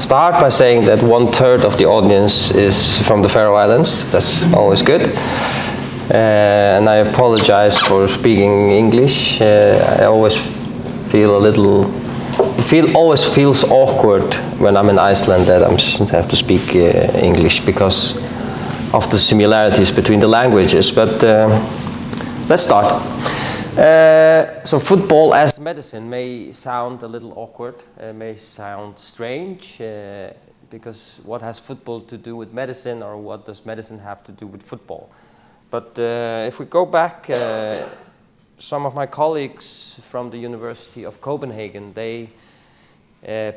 start by saying that 1/3 of the audience is from the Faroe Islands. That's always good. And I apologize for speaking English. I always feel a little, always feels awkward when I'm in Iceland that I have to speak English because of the similarities between the languages. But let's start. So football as medicine may sound a little awkward, may sound strange, because what has football to do with medicine, or what does medicine have to do with football? But if we go back, some of my colleagues from the University of Copenhagen, they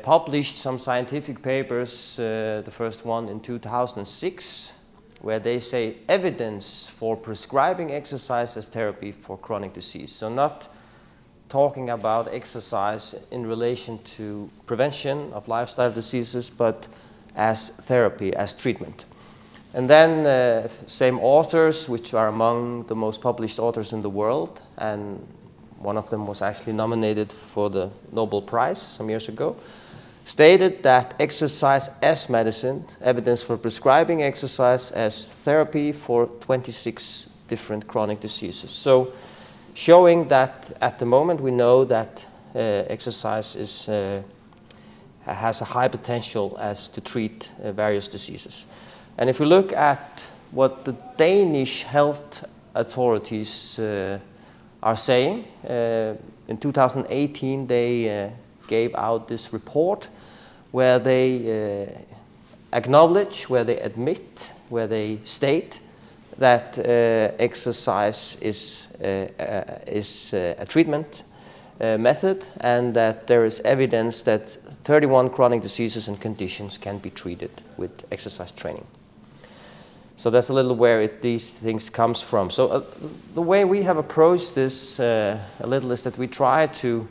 published some scientific papers, the first one in 2006, where they say evidence for prescribing exercise as therapy for chronic disease. So not talking about exercise in relation to prevention of lifestyle diseases, but as therapy, as treatment. And then same authors, which are among the most published authors in the world, and one of them was actually nominated for the Nobel Prize some years ago, stated that exercise as medicine, evidence for prescribing exercise as therapy for 26 different chronic diseases. So showing that at the moment we know that exercise has a high potential as to treat various diseases. And if we look at what the Danish health authorities are saying, in 2018 they gave out this report where they acknowledge, where they admit, where they state that exercise is a treatment method, and that there is evidence that 31 chronic diseases and conditions can be treated with exercise training. So that's a little where these things comes from. So the way we have approached this a little is that we try to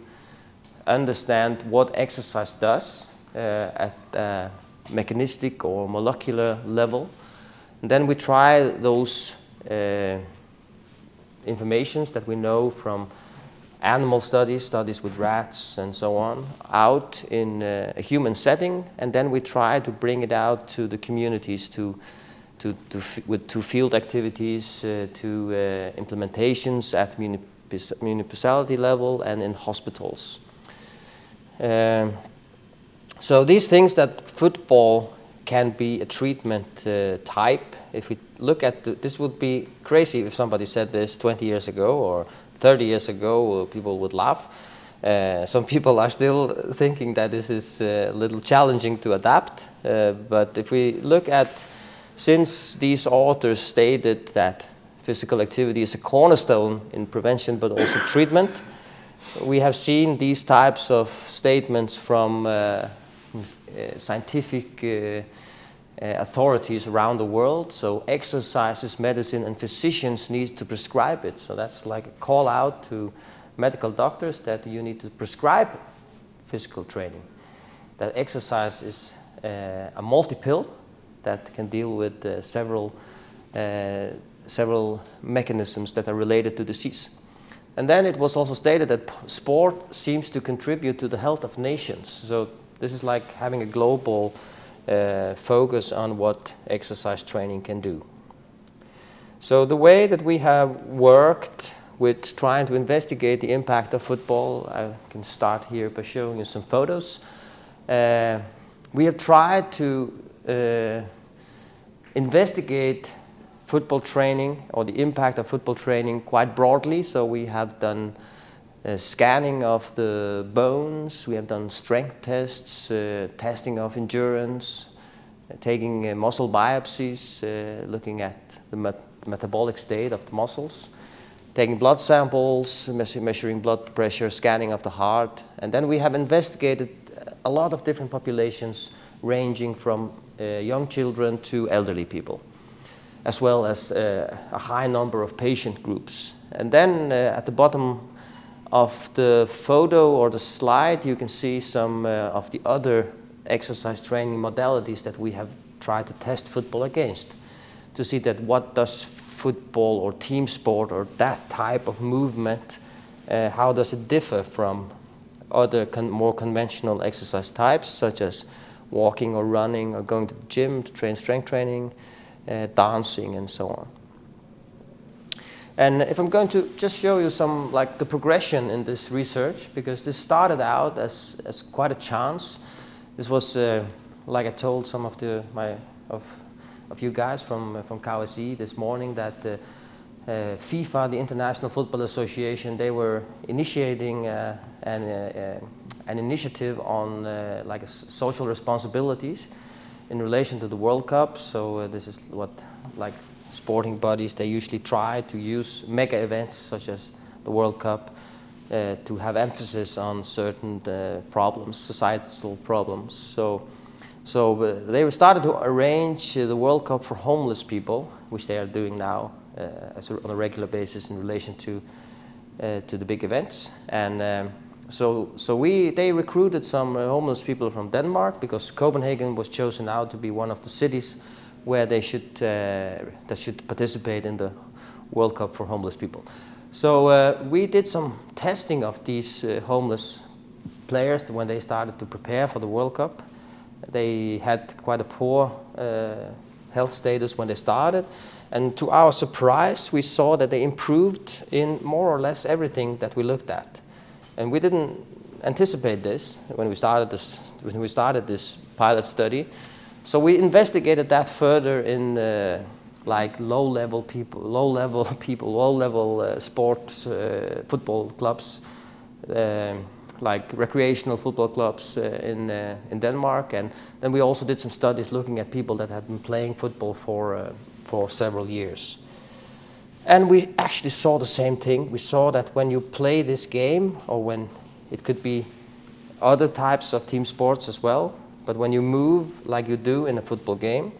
understand what exercise does at a mechanistic or molecular level. And then we try those informations that we know from animal studies, studies with rats and so on, out in a human setting, and then we try to bring it out to the communities to field activities, to implementations at municipality level and in hospitals. So these things that football can be a treatment type. If we look at this, would be crazy if somebody said this 20 years ago or 30 years ago, people would laugh. Some people are still thinking that this is a little challenging to adapt. But if we look at, since these authors stated that physical activity is a cornerstone in prevention but also treatment, we have seen these types of statements from scientific authorities around the world. So exercise is medicine and physicians need to prescribe it. So that's like a call out to medical doctors that you need to prescribe physical training. That exercise is a multi-pill that can deal with several mechanisms that are related to disease. And then it was also stated that sport seems to contribute to the health of nations. So this is like having a global focus on what exercise training can do. So the way that we have worked with trying to investigate the impact of football, I can start here by showing you some photos. We have tried to investigate football training or the impact of football training quite broadly. So we have done scanning of the bones, we have done strength tests, testing of endurance, taking muscle biopsies, looking at the metabolic state of the muscles, taking blood samples, measuring blood pressure, scanning of the heart. And then we have investigated a lot of different populations ranging from young children to elderly people, as well as a high number of patient groups. And then at the bottom of the photo or the slide, you can see some of the other exercise training modalities that we have tried to test football against, to see that what does football or team sport or that type of movement, how does it differ from other more conventional exercise types, such as walking or running or going to the gym to train strength training, dancing and so on. And if I'm going to just show you some, like, the progression in this research, because this started out as quite a chance. This was, like I told some of you guys from KSI this morning, that FIFA, the International Football Association, they were initiating an initiative on like social responsibilities in relation to the World Cup. So this is what, like, sporting bodies, they usually try to use mega events such as the World Cup to have emphasis on certain problems, societal problems. So they started to arrange the World Cup for homeless people, which they are doing now on a regular basis in relation to the big events. And so they recruited some homeless people from Denmark, because Copenhagen was chosen out to be one of the cities where they should participate in the World Cup for homeless people. So we did some testing of these homeless players when they started to prepare for the World Cup. They had quite a poor health status when they started, and to our surprise, we saw that they improved in more or less everything that we looked at. And we didn't anticipate this when we started this pilot study. So we investigated that further in like low-level sports, football clubs, like recreational football clubs in Denmark, and then we also did some studies looking at people that have been playing football for several years. And we actually saw the same thing. We saw that when you play this game, or when it could be other types of team sports as well, but when you move like you do in a football game,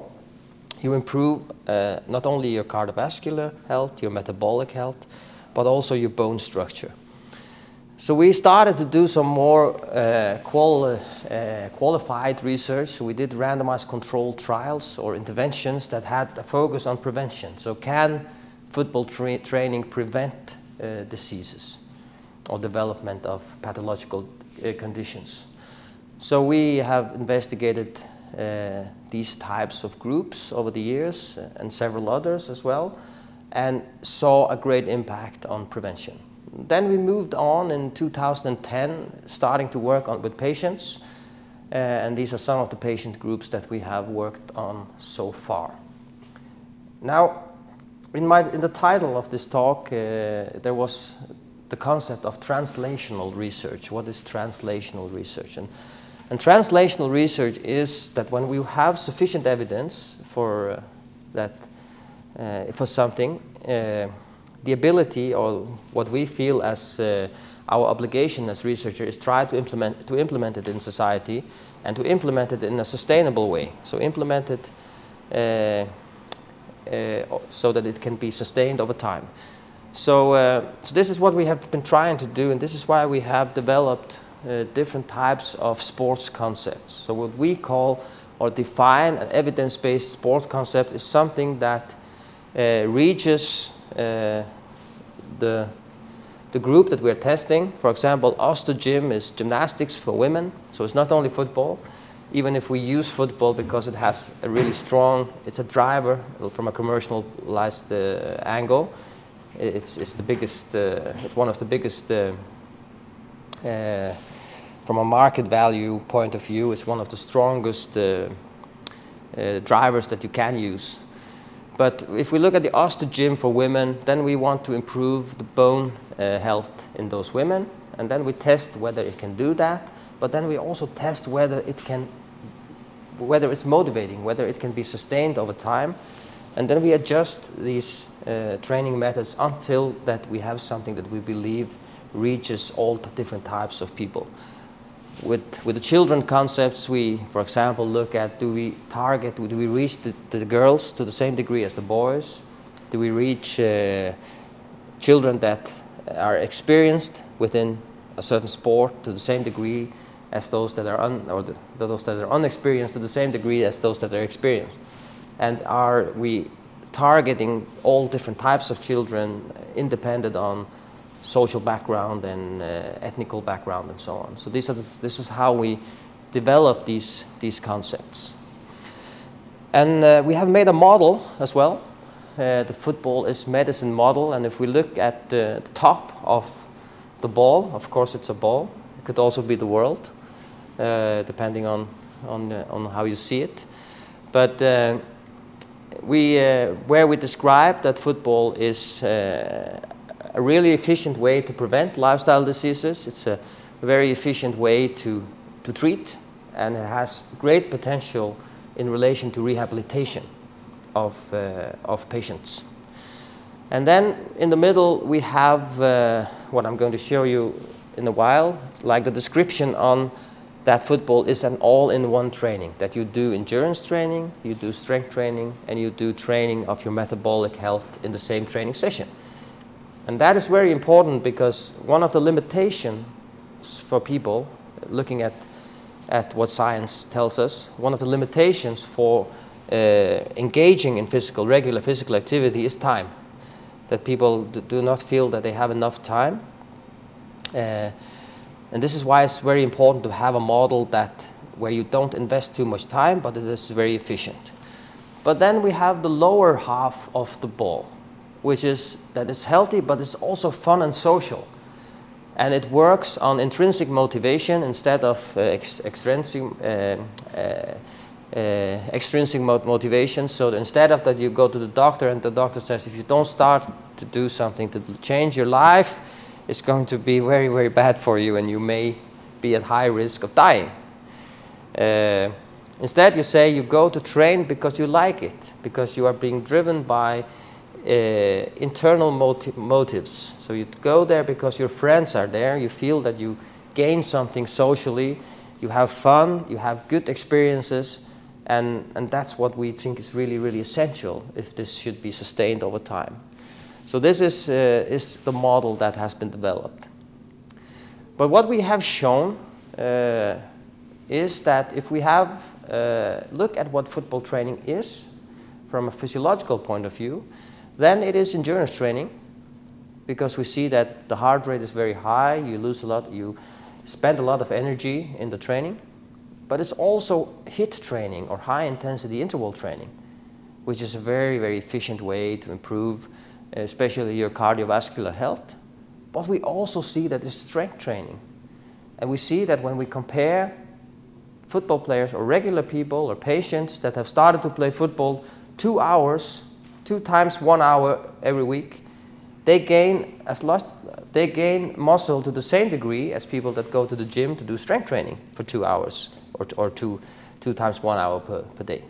you improve not only your cardiovascular health, your metabolic health, but also your bone structure. So we started to do some more qualified research. We did randomized controlled trials or interventions that had a focus on prevention. So can football training prevent diseases or development of pathological conditions? So we have investigated these types of groups over the years, and several others as well, and saw a great impact on prevention. Then we moved on in 2010, starting to work with patients, and these are some of the patient groups that we have worked on so far. Now, in the title of this talk, there was the concept of translational research. What is translational research? And translational research is that when we have sufficient evidence for something, the ability, or what we feel as our obligation as researchers, is try to implement it in society, and to implement it in a sustainable way. So implement it so that it can be sustained over time. So this is what we have been trying to do, and this is why we have developed different types of sports concepts. So what we call or define an evidence-based sport concept is something that reaches the group that we're testing. For example, Ostergym is gymnastics for women, so it's not only football. Even if we use football because it has a really strong, it's a driver from a commercialized angle. It's the biggest, it's one of the biggest, from a market value point of view, it's one of the strongest drivers that you can use. But if we look at the Ostergym for women, then we want to improve the bone health in those women, and then we test whether it can do that. But then we also test whether it's motivating, whether it can be sustained over time, and then we adjust these training methods until that we have something that we believe reaches all the different types of people. With the children concepts, we, for example, look at do we reach the girls to the same degree as the boys? Do we reach children that are experienced within a certain sport to the same degree as those that are those that are unexperienced to the same degree as those that are experienced? And are we targeting all different types of children independent on social background and ethnical background and so on? So this is how we develop these concepts. And we have made a model as well. The football is medicine model, and if we look at the top of the ball, of course it's a ball. It could also be the world, depending on how you see it. But where we describe that football is a really efficient way to prevent lifestyle diseases. It's a very efficient way to treat, and it has great potential in relation to rehabilitation of patients. And then in the middle we have what I'm going to show you in a while, like the description on that football is an all-in-one training, that you do endurance training, you do strength training, and you do training of your metabolic health in the same training session. And that is very important, because one of the limitations for people looking at what science tells us, one of the limitations for engaging in regular physical activity is time. That people do not feel that they have enough time. And this is why it's very important to have a model where you don't invest too much time, but it is very efficient. But then we have the lower half of the ball, which is that it's healthy, but it's also fun and social. And it works on intrinsic motivation instead of extrinsic motivation. So instead of that you go to the doctor and the doctor says, if you don't start to do something to change your life, it's going to be very, very bad for you, and you may be at high risk of dying. Instead you say you go to train because you like it, because you are being driven by internal motives. So you go there because your friends are there, you feel that you gain something socially, you have fun, you have good experiences, and that's what we think is really, really essential if this should be sustained over time. So this is the model that has been developed. But what we have shown is that if we have look at what football training is from a physiological point of view, then it is endurance training, because we see that the heart rate is very high, you lose a lot, you spend a lot of energy in the training. But it's also HIIT training, or high intensity interval training, which is a very, very efficient way to improve especially your cardiovascular health. But we also see that it's strength training. And we see that when we compare football players or regular people or patients that have started to play football 2 hours, 2 times 1 hour every week, they gain muscle to the same degree as people that go to the gym to do strength training for 2 hours or two times 1 hour per day.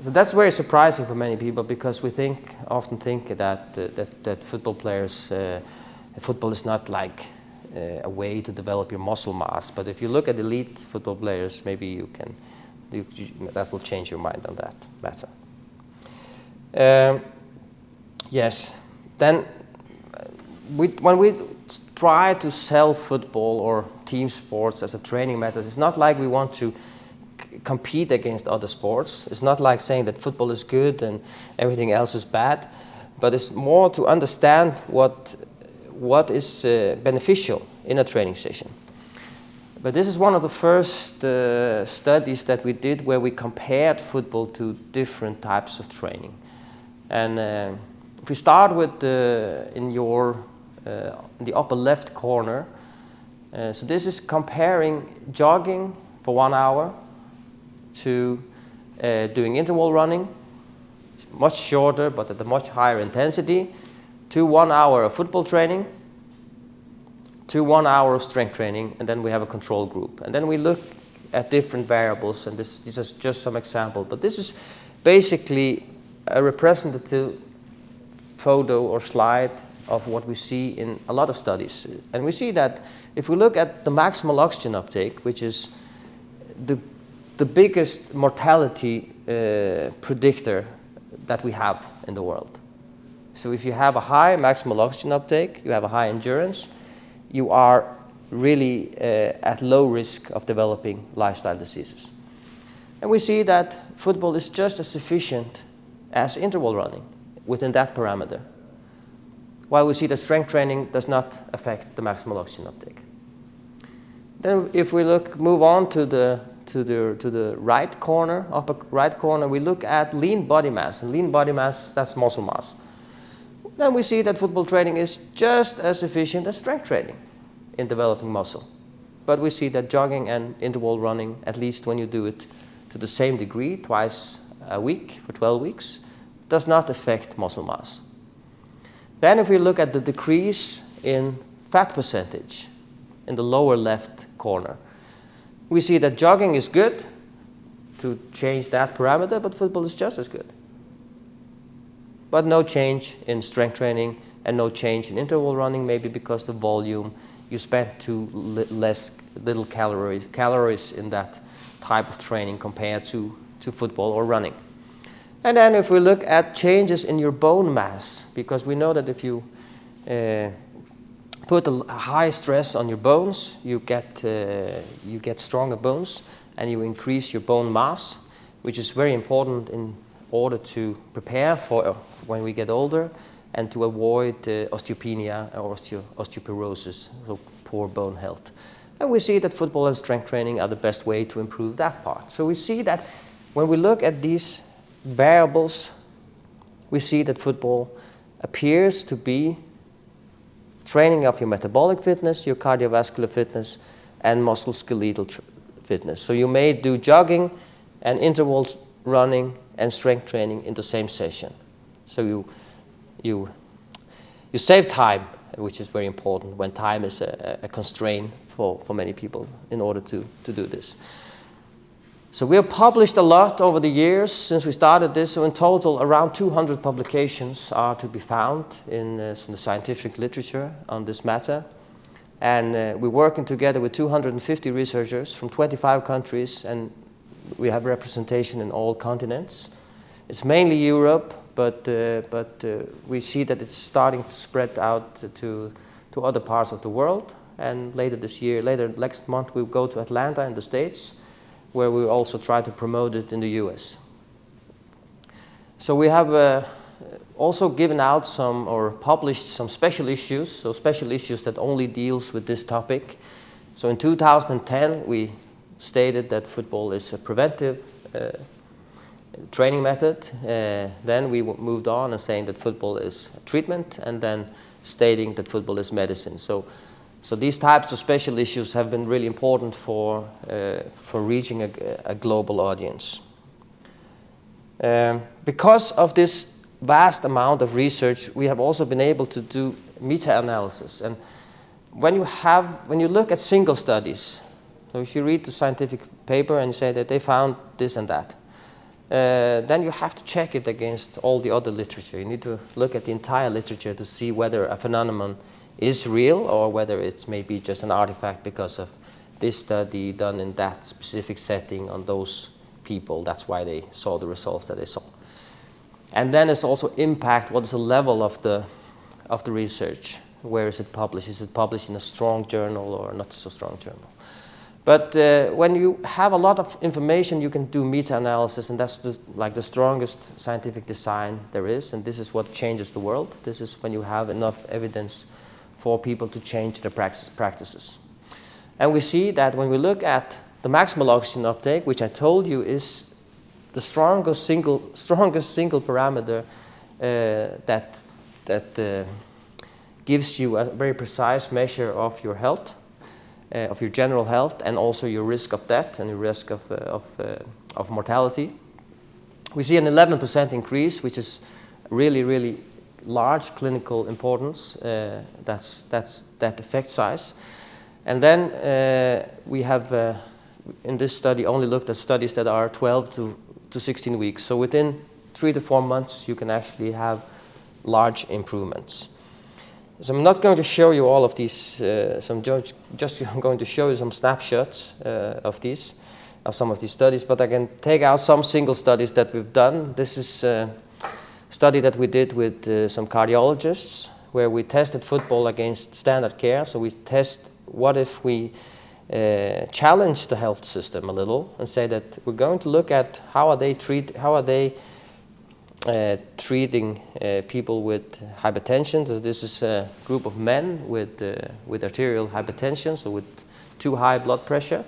So that's very surprising for many people, because we often think that football players, football is not like a way to develop your muscle mass. But if you look at elite football players, maybe that will change your mind on that matter. Yes. Then when we try to sell football or team sports as a training method, it's not like we want to compete against other sports. It's not like saying that football is good and everything else is bad, but it's more to understand what is beneficial in a training session. But this is one of the first studies that we did where we compared football to different types of training. And if we start with in the upper left corner, so this is comparing jogging for 1 hour to doing interval running, much shorter but at a much higher intensity, to 1 hour of football training, to 1 hour of strength training, and then we have a control group. And then we look at different variables, and this is just some example, but this is basically a representative photo or slide of what we see in a lot of studies. And we see that if we look at the maximal oxygen uptake, which is the biggest mortality predictor that we have in the world. So if you have a high maximal oxygen uptake, you have a high endurance, you are really at low risk of developing lifestyle diseases. And we see that football is just as efficient as interval running within that parameter, while we see that strength training does not affect the maximal oxygen uptake. Then if we move on to the right corner, upper right corner, we look at lean body mass. And lean body mass, that's muscle mass. Then we see that football training is just as efficient as strength training in developing muscle. But we see that jogging and interval running, at least when you do it to the same degree, twice a week for 12 weeks, does not affect muscle mass. Then if we look at the decrease in fat percentage in the lower left corner, we see that jogging is good to change that parameter, but football is just as good. But no change in strength training and no change in interval running, maybe because the volume you spent too little calories in that type of training compared to football or running. And then if we look at changes in your bone mass, because we know that if you put a high stress on your bones, you get stronger bones and you increase your bone mass, which is very important in order to prepare for when we get older and to avoid osteopenia or osteoporosis, so poor bone health. And we see that football and strength training are the best way to improve that part. So we see that when we look at these variables, we see that football appears to be training of your metabolic fitness, your cardiovascular fitness, and musculoskeletal fitness. So you may do jogging and interval running and strength training in the same session. So you save time, which is very important when time is a constraint for many people in order to do this. So we have published a lot over the years since we started this. So in total, around 200 publications are to be found in the scientific literature on this matter. And we're working together with 250 researchers from 25 countries, and we have representation in all continents. It's mainly Europe, but we see that it's starting to spread out to other parts of the world. And later next month, we'll go to Atlanta in the States, where we also try to promote it in the US. So we have also given out or published some special issues, so special issues that only deals with this topic. So in 2010, we stated that football is a preventive training method. Then we moved on and saying that football is treatment, and then stating that football is medicine. So these types of special issues have been really important for reaching a global audience. Because of this vast amount of research, we have also been able to do meta-analysis. And when you look at single studies, so if you read the scientific paper and say that they found this and that, then you have to check it against all the other literature. You need to look at the entire literature to see whether a phenomenon is real or whether it's maybe just an artifact because of this study done in that specific setting on those people. That's why they saw the results that they saw. And then it's also impact. What is the level of the research? Where is it published? Is it published in a strong journal or not so strong journal? But when you have a lot of information, you can do meta-analysis, and that's like the strongest scientific design there is, and this is what changes the world. This is when you have enough evidence for people to change their practices. And we see that when we look at the maximal oxygen uptake, which I told you is the strongest single parameter that gives you a very precise measure of your health, of your general health, and also your risk of death and your risk of mortality. We see an 11% increase, which is really, really large clinical importance. That's that effect size. And then we have, in this study, only looked at studies that are 12 to 16 weeks. So within 3 to 4 months, you can actually have large improvements. So I'm not going to show you all of these. I'm just going to show you some snapshots of some of these studies. But I can take out some single studies that we've done. This is a study that we did with some cardiologists, where we tested football against standard care. So we test what if we challenge the health system a little and say that we're going to look at how are they treating people with hypertension. So this is a group of men with arterial hypertension, so with too high blood pressure.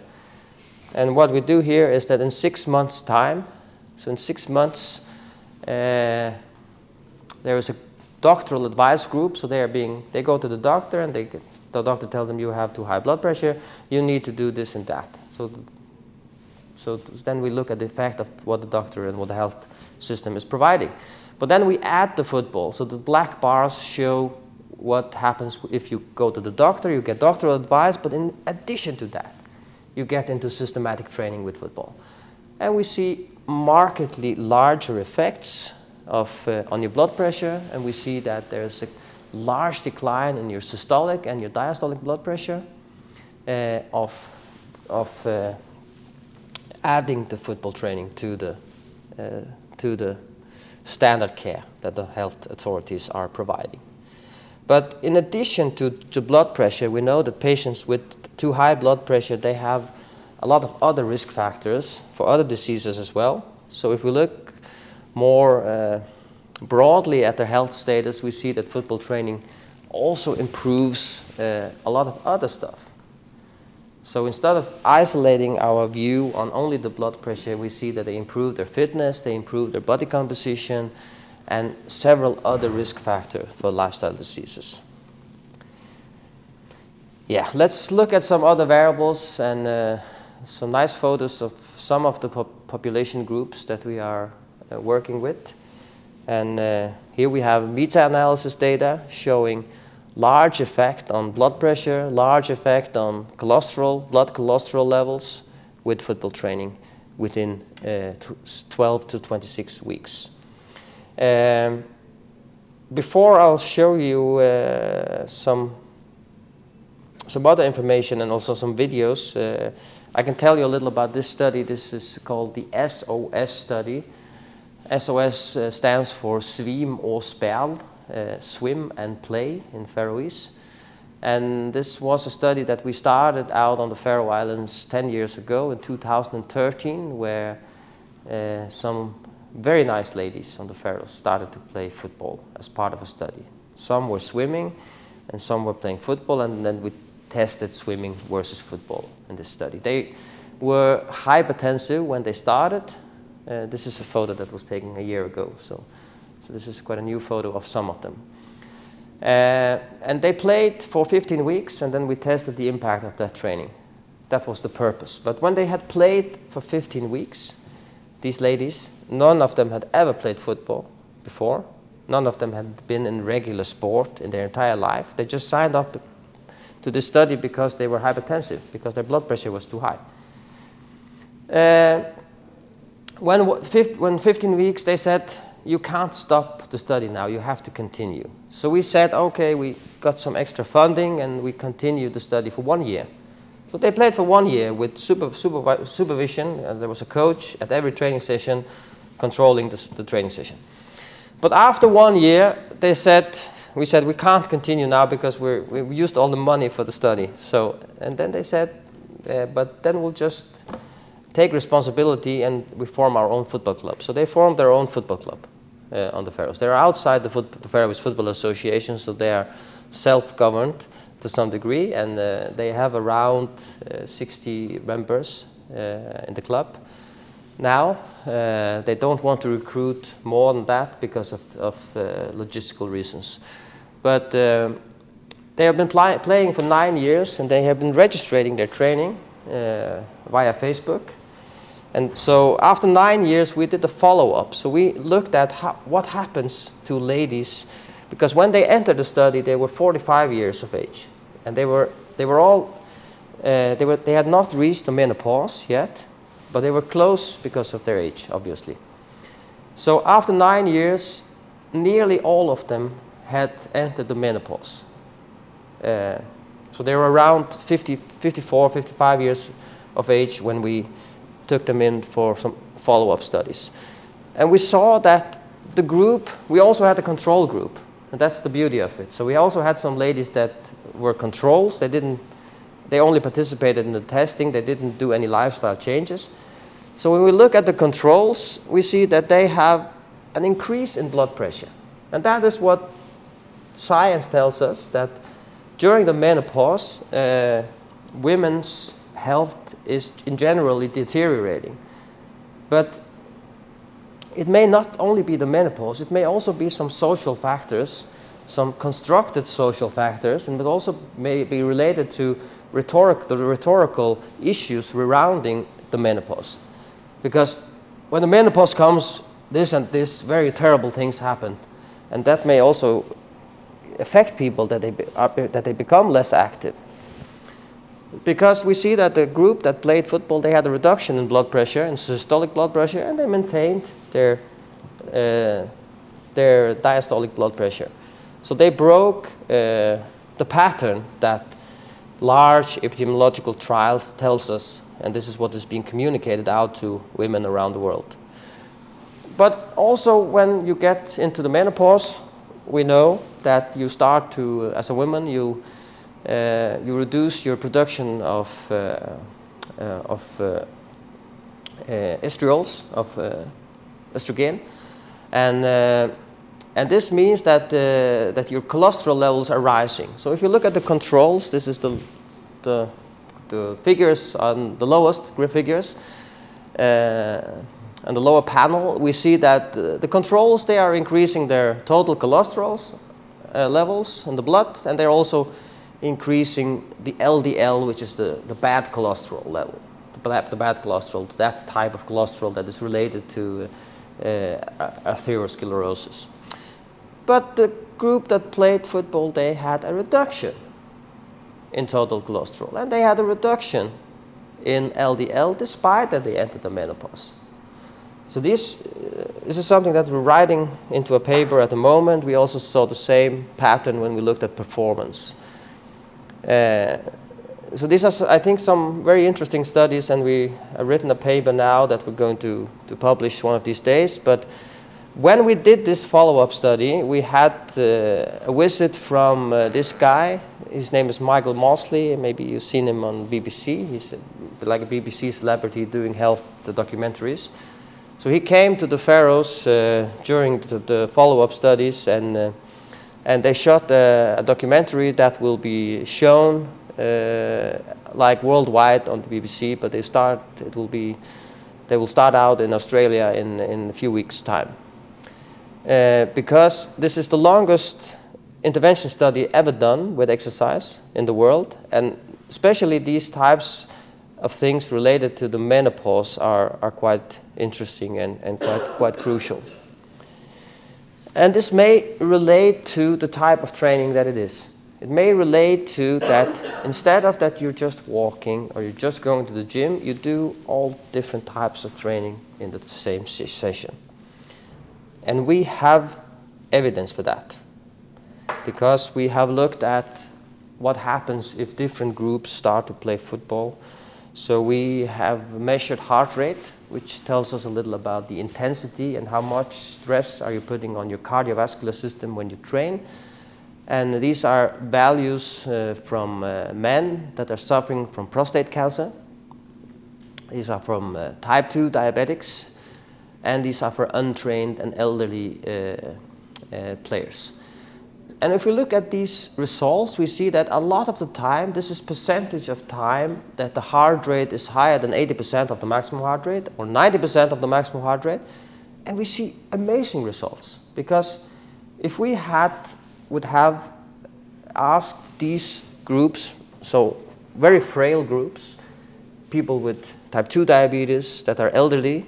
And what we do here is that in 6 months' time, so in 6 months, there is a doctoral advice group. So they go to the doctor, and the doctor tells them, you have too high blood pressure, you need to do this and that. So then we look at the effect of what the doctor and what the health system is providing. But then we add the football. So the black bars show what happens if you go to the doctor, you get doctoral advice, but in addition to that, you get into systematic training with football. And we see markedly larger effects on your blood pressure, and we see that there's a large decline in your systolic and your diastolic blood pressure of adding the football training to the standard care that the health authorities are providing. But in addition to blood pressure, we know that patients with too high blood pressure, they have a lot of other risk factors for other diseases as well. So if we look more broadly at their health status, we see that football training also improves a lot of other stuff. So instead of isolating our view on only the blood pressure, we see that they improve their fitness, they improve their body composition, and several other risk factors for lifestyle diseases. Yeah, let's look at some other variables and some nice photos of some of the population groups that we are working with. And here we have meta-analysis data showing large effect on blood pressure, large effect on cholesterol, blood cholesterol levels with football training within 12 to 26 weeks. Before I'll show you some other information and also some videos, I can tell you a little about this study. This is called the SOS study. SOS stands for Svim og Spel, swim and play in Faroese. And this was a study that we started out on the Faroe Islands 10 years ago in 2013, where some very nice ladies on the Faroes started to play football as part of a study. Some were swimming and some were playing football, and then we tested swimming versus football in this study. They were hypertensive when they started. This is a photo that was taken a year ago, so this is quite a new photo of some of them. And they played for 15 weeks, and then we tested the impact of that training. That was the purpose. But when they had played for 15 weeks, these ladies, none of them had ever played football before. None of them had been in regular sport in their entire life. They just signed up to this study because they were hypertensive, because their blood pressure was too high. When 15 weeks, they said, you can't stop the study now, you have to continue. So we said, okay, we got some extra funding and we continued the study for 1 year. So they played for 1 year with supervision, and there was a coach at every training session controlling the training session. But after 1 year, we said we can't continue now because we used all the money for the study. So, and then they said, but then we'll just take responsibility and we form our own football club. So they formed their own football club on the Faroes. They're outside the Faroes Football Association, so they are self-governed to some degree, and they have around 60 members in the club. Now, they don't want to recruit more than that because of logistical reasons. But they have been playing for 9 years, and they have been registering their training via Facebook. And so after 9 years, we did a follow-up. So we looked at what happens to ladies, because when they entered the study, they were 45 years of age, and they had not reached the menopause yet, but they were close because of their age, obviously. So after 9 years, nearly all of them had entered the menopause. So they were around 54, 55 years of age when we took them in for some follow-up studies. And we saw that the group, we also had a control group, and that's the beauty of it. So we also had some ladies that were controls. They only participated in the testing. They didn't do any lifestyle changes. So when we look at the controls, we see that they have an increase in blood pressure. And that is what science tells us, that during the menopause, women's health is in generally deteriorating. But it may not only be the menopause, it may also be some social factors, some constructed social factors, and it also may be related to the rhetorical issues surrounding the menopause. Because when the menopause comes, this and this very terrible things happen, and that may also affect people that they become less active. Because we see that the group that played football, they had a reduction in blood pressure, in systolic blood pressure, and they maintained their diastolic blood pressure. So they broke the pattern that large epidemiological trials tells us, and this is what is being communicated out to women around the world. But also when you get into the menopause, we know that you start to, as a woman, you reduce your production of estriols, of estrogen, and this means that that your cholesterol levels are rising. So if you look at the controls, this is the figures on the lowest figures. On the lower panel, we see that the controls, they are increasing their total cholesterol levels in the blood, and they're also increasing the LDL, which is the bad cholesterol level, the bad cholesterol, that type of cholesterol that is related to atherosclerosis. But the group that played football, they had a reduction in total cholesterol, and they had a reduction in LDL despite that they entered the menopause. So this is something that we're writing into a paper at the moment. We also saw the same pattern when we looked at performance. So these are, I think, some very interesting studies, and we have written a paper now that we're going to publish one of these days. But when we did this follow-up study, we had a visit from this guy. His name is Michael Mosley. Maybe you've seen him on BBC. He's like a BBC celebrity doing health documentaries. So he came to the Faroes during the follow-up studies, and they shot a documentary that will be shown like worldwide on the BBC, but they will start out in Australia in a few weeks' time. Because this is the longest intervention study ever done with exercise in the world, and especially these types of things related to the menopause are quite interesting and quite crucial. And this may relate to the type of training that it is. It may relate to that instead of that you're just walking or you're just going to the gym, you do all different types of training in the same session. And we have evidence for that, because we have looked at what happens if different groups start to play football. So we have measured heart rate, which tells us a little about the intensity and how much stress are you putting on your cardiovascular system when you train. And these are values from men that are suffering from prostate cancer. These are from type 2 diabetics, and these are for untrained and elderly players. And if we look at these results, we see that a lot of the time, this is percentage of time that the heart rate is higher than 80% of the maximum heart rate or 90% of the maximum heart rate. And we see amazing results, because if we would have asked these groups, so very frail groups, people with type 2 diabetes that are elderly,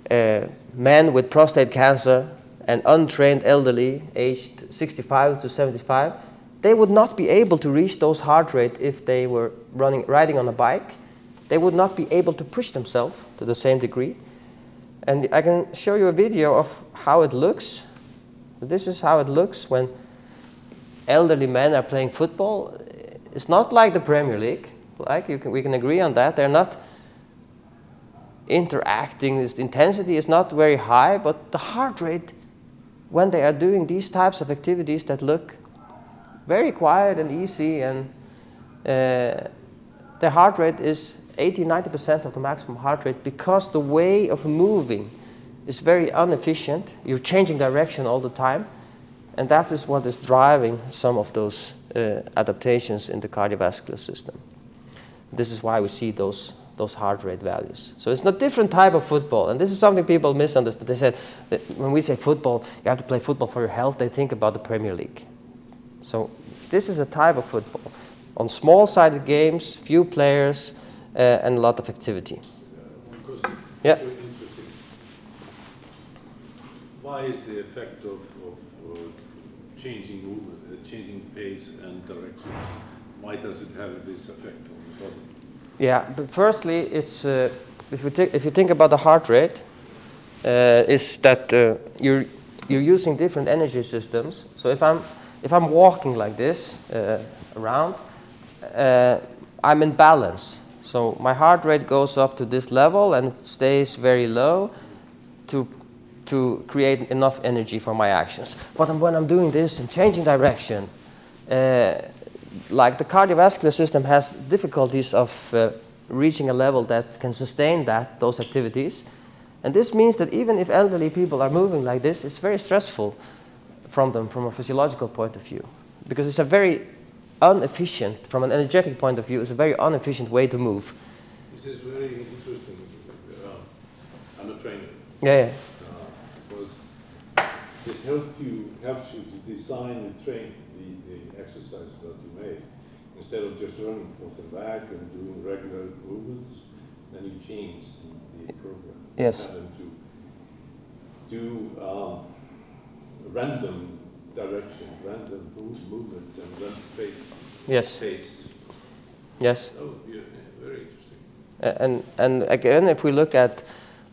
men with prostate cancer, and untrained elderly aged 65 to 75, they would not be able to reach those heart rate if they were riding on a bike. They would not be able to push themselves to the same degree. And I can show you a video of how it looks. This is how it looks when elderly men are playing football. It's not like the Premier League. We can agree on that. They're not interacting. The intensity is not very high, but the heart rate, when they are doing these types of activities that look very quiet and easy, and their heart rate is 80–90% of the maximum heart rate, because the way of moving is very inefficient. You're changing direction all the time, and that is what is driving some of those adaptations in the cardiovascular system. This is why we see those heart rate values. So it's a different type of football, and this is something people misunderstand. They said that when we say football, you have to play football for your health, they think about the Premier League. So this is a type of football on small-sided games, few players, and a lot of activity. Yeah. Interesting. Why is the effect of changing movement, changing pace and directions? Why does it have this effect on the body? Yeah, but firstly, it's if you think about the heart rate, is that you're using different energy systems. So if I'm walking like this around, I'm in balance. So my heart rate goes up to this level and it stays very low to create enough energy for my actions. But when I'm doing this and changing direction, like the cardiovascular system has difficulties of reaching a level that can sustain those activities. And this means that even if elderly people are moving like this, it's very stressful from a physiological point of view. Because it's a very inefficient, from an energetic point of view, it's a very inefficient way to move. This is very interesting. I'm a trainer. Yeah. Because this helps you to design and train the exercises that you make. Instead of just running forth and back and doing regular movements, then you change the program. Yes. To do random directions, random movements, and random pace. Yes. Pace. Yes. That would be very interesting. And again, if we look at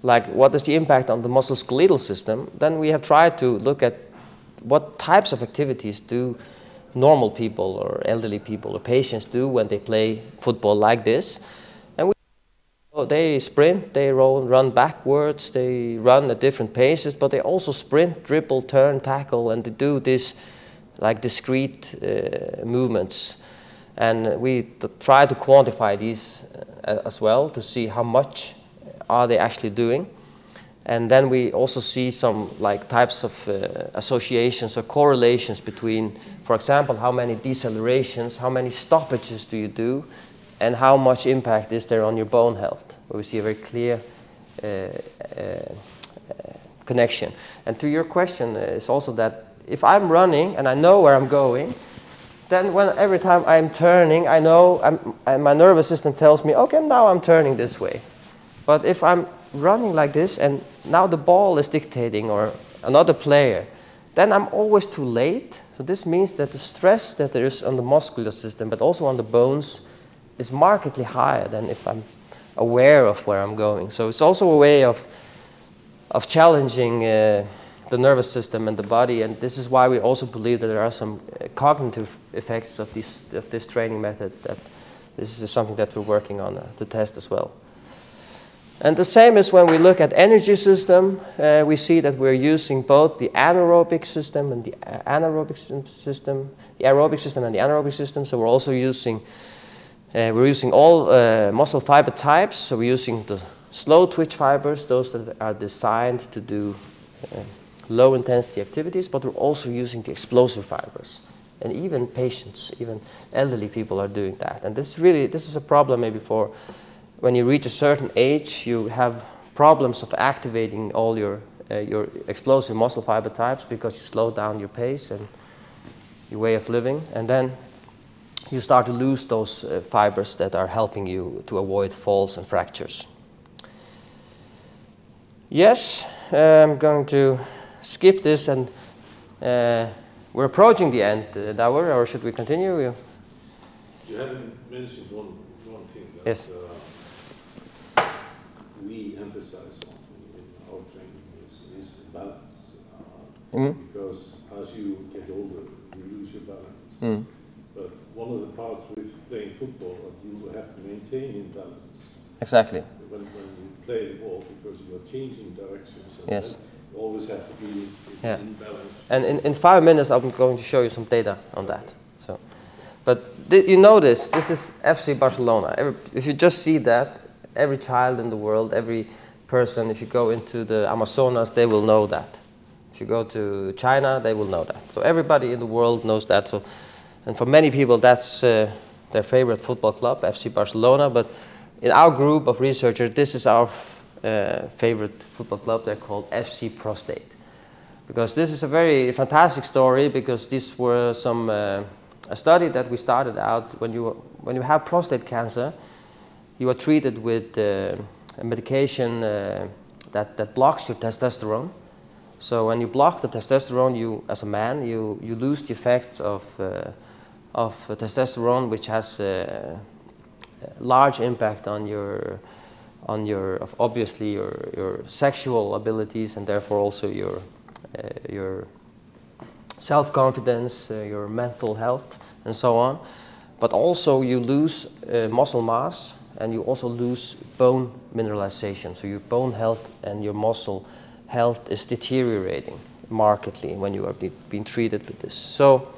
like what is the impact on the musculoskeletal system, then we have tried to look at what types of activities do normal people or elderly people or patients do when they play football like this. And they sprint, they run backwards, they run at different paces, but they also sprint, dribble, turn, tackle, and they do this like discrete movements. And we try to quantify these as well to see how much are they actually doing. And then we also see some like types of associations or correlations between, for example, how many decelerations, how many stoppages do you do, and how much impact is there on your bone health, where we see a very clear connection. And to your question is also that if I'm running and I know where I'm going, then every time I'm turning, I know my nervous system tells me, okay, now I'm turning this way. But if I'm running like this and now the ball is dictating or another player, then I'm always too late. So this means that the stress that there is on the muscular system, but also on the bones, is markedly higher than if I'm aware of where I'm going. So it's also a way of challenging the nervous system and the body, and this is why we also believe that there are some cognitive effects of this training method, that this is something that we're working on to test as well. And the same is when we look at energy system, we see that we're using both the anaerobic system and the anaerobic system, the aerobic system and the anaerobic system. So we're also using all muscle fiber types. So we're using the slow twitch fibers, those that are designed to do low intensity activities, but we're also using the explosive fibers. And even patients, even elderly people are doing that. And this is a problem maybe for when you reach a certain age, you have problems of activating all your explosive muscle fiber types because you slow down your pace and your way of living, and then you start to lose those fibers that are helping you to avoid falls and fractures. Yes, I'm going to skip this, and we're approaching the end, Davor, or should we continue? You haven't mentioned one thing that yes. We emphasize on in our training is balance. Because as you get older, you lose your balance. But one of the parts with playing football that you have to maintain in balance. Exactly. When you play the ball, because you are changing directions. And yes. You always have to be in balance. And in 5 minutes, I'm going to show you some data on that. So, but you know this is FC Barcelona. If you just see that, every child in the world, every person, if you go into the Amazonas, they will know that. If you go to China, they will know that. So everybody in the world knows that. So, and for many people, that's their favorite football club, FC Barcelona, but in our group of researchers, this is our favorite football club. They're called FC Prostate. Because this is a very fantastic story, because these were some, a study that we started out when you have prostate cancer, you are treated with a medication that blocks your testosterone. So when you block the testosterone, you, as a man, you lose the effects of testosterone, which has a large impact on your obviously your sexual abilities, and therefore also your self-confidence, your mental health, and so on. But also you lose muscle mass, and you also lose bone mineralization. So your bone health and your muscle health is deteriorating markedly when you are being treated with this. So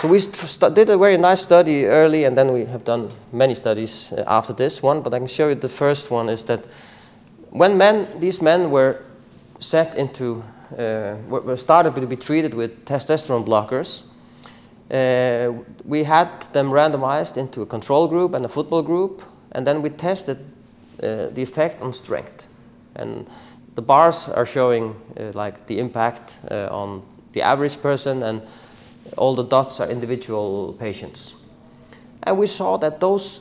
we did a very nice study early, and then we have done many studies after this one. But I can show you the first one is that when these men were set into, were started to be treated with testosterone blockers, we had them randomized into a control group and a football group, and then we tested the effect on strength. And the bars are showing like the impact on the average person, and all the dots are individual patients. And we saw that those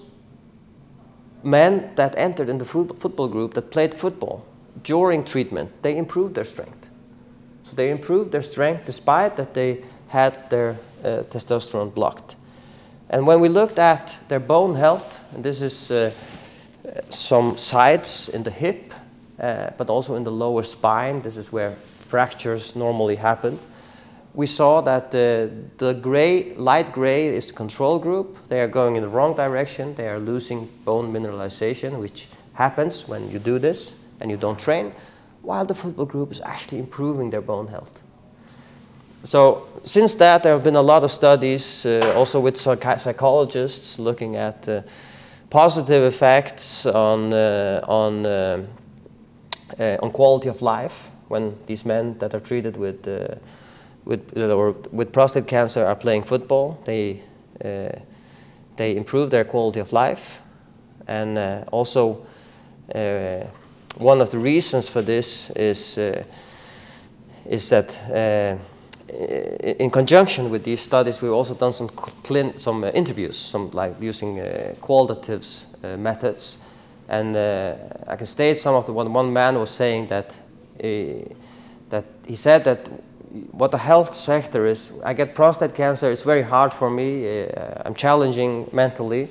men that entered in the football group that played football during treatment, they improved their strength. So they improved their strength despite that they had their testosterone blocked. And when we looked at their bone health, and this is some sites in the hip, but also in the lower spine, this is where fractures normally happen, we saw that the gray, light gray is the control group. They are going in the wrong direction. They are losing bone mineralization, which happens when you do this and you don't train, while the football group is actually improving their bone health. So since that, there have been a lot of studies, also with psychologists, looking at positive effects on quality of life when these men that are treated with prostate cancer are playing football. They improve their quality of life, and also one of the reasons for this is that in conjunction with these studies, we've also done some interviews, some like using qualitative methods, and I can state some of the one man was saying that he said that what the health sector is, I get prostate cancer, it's very hard for me, I'm challenging mentally,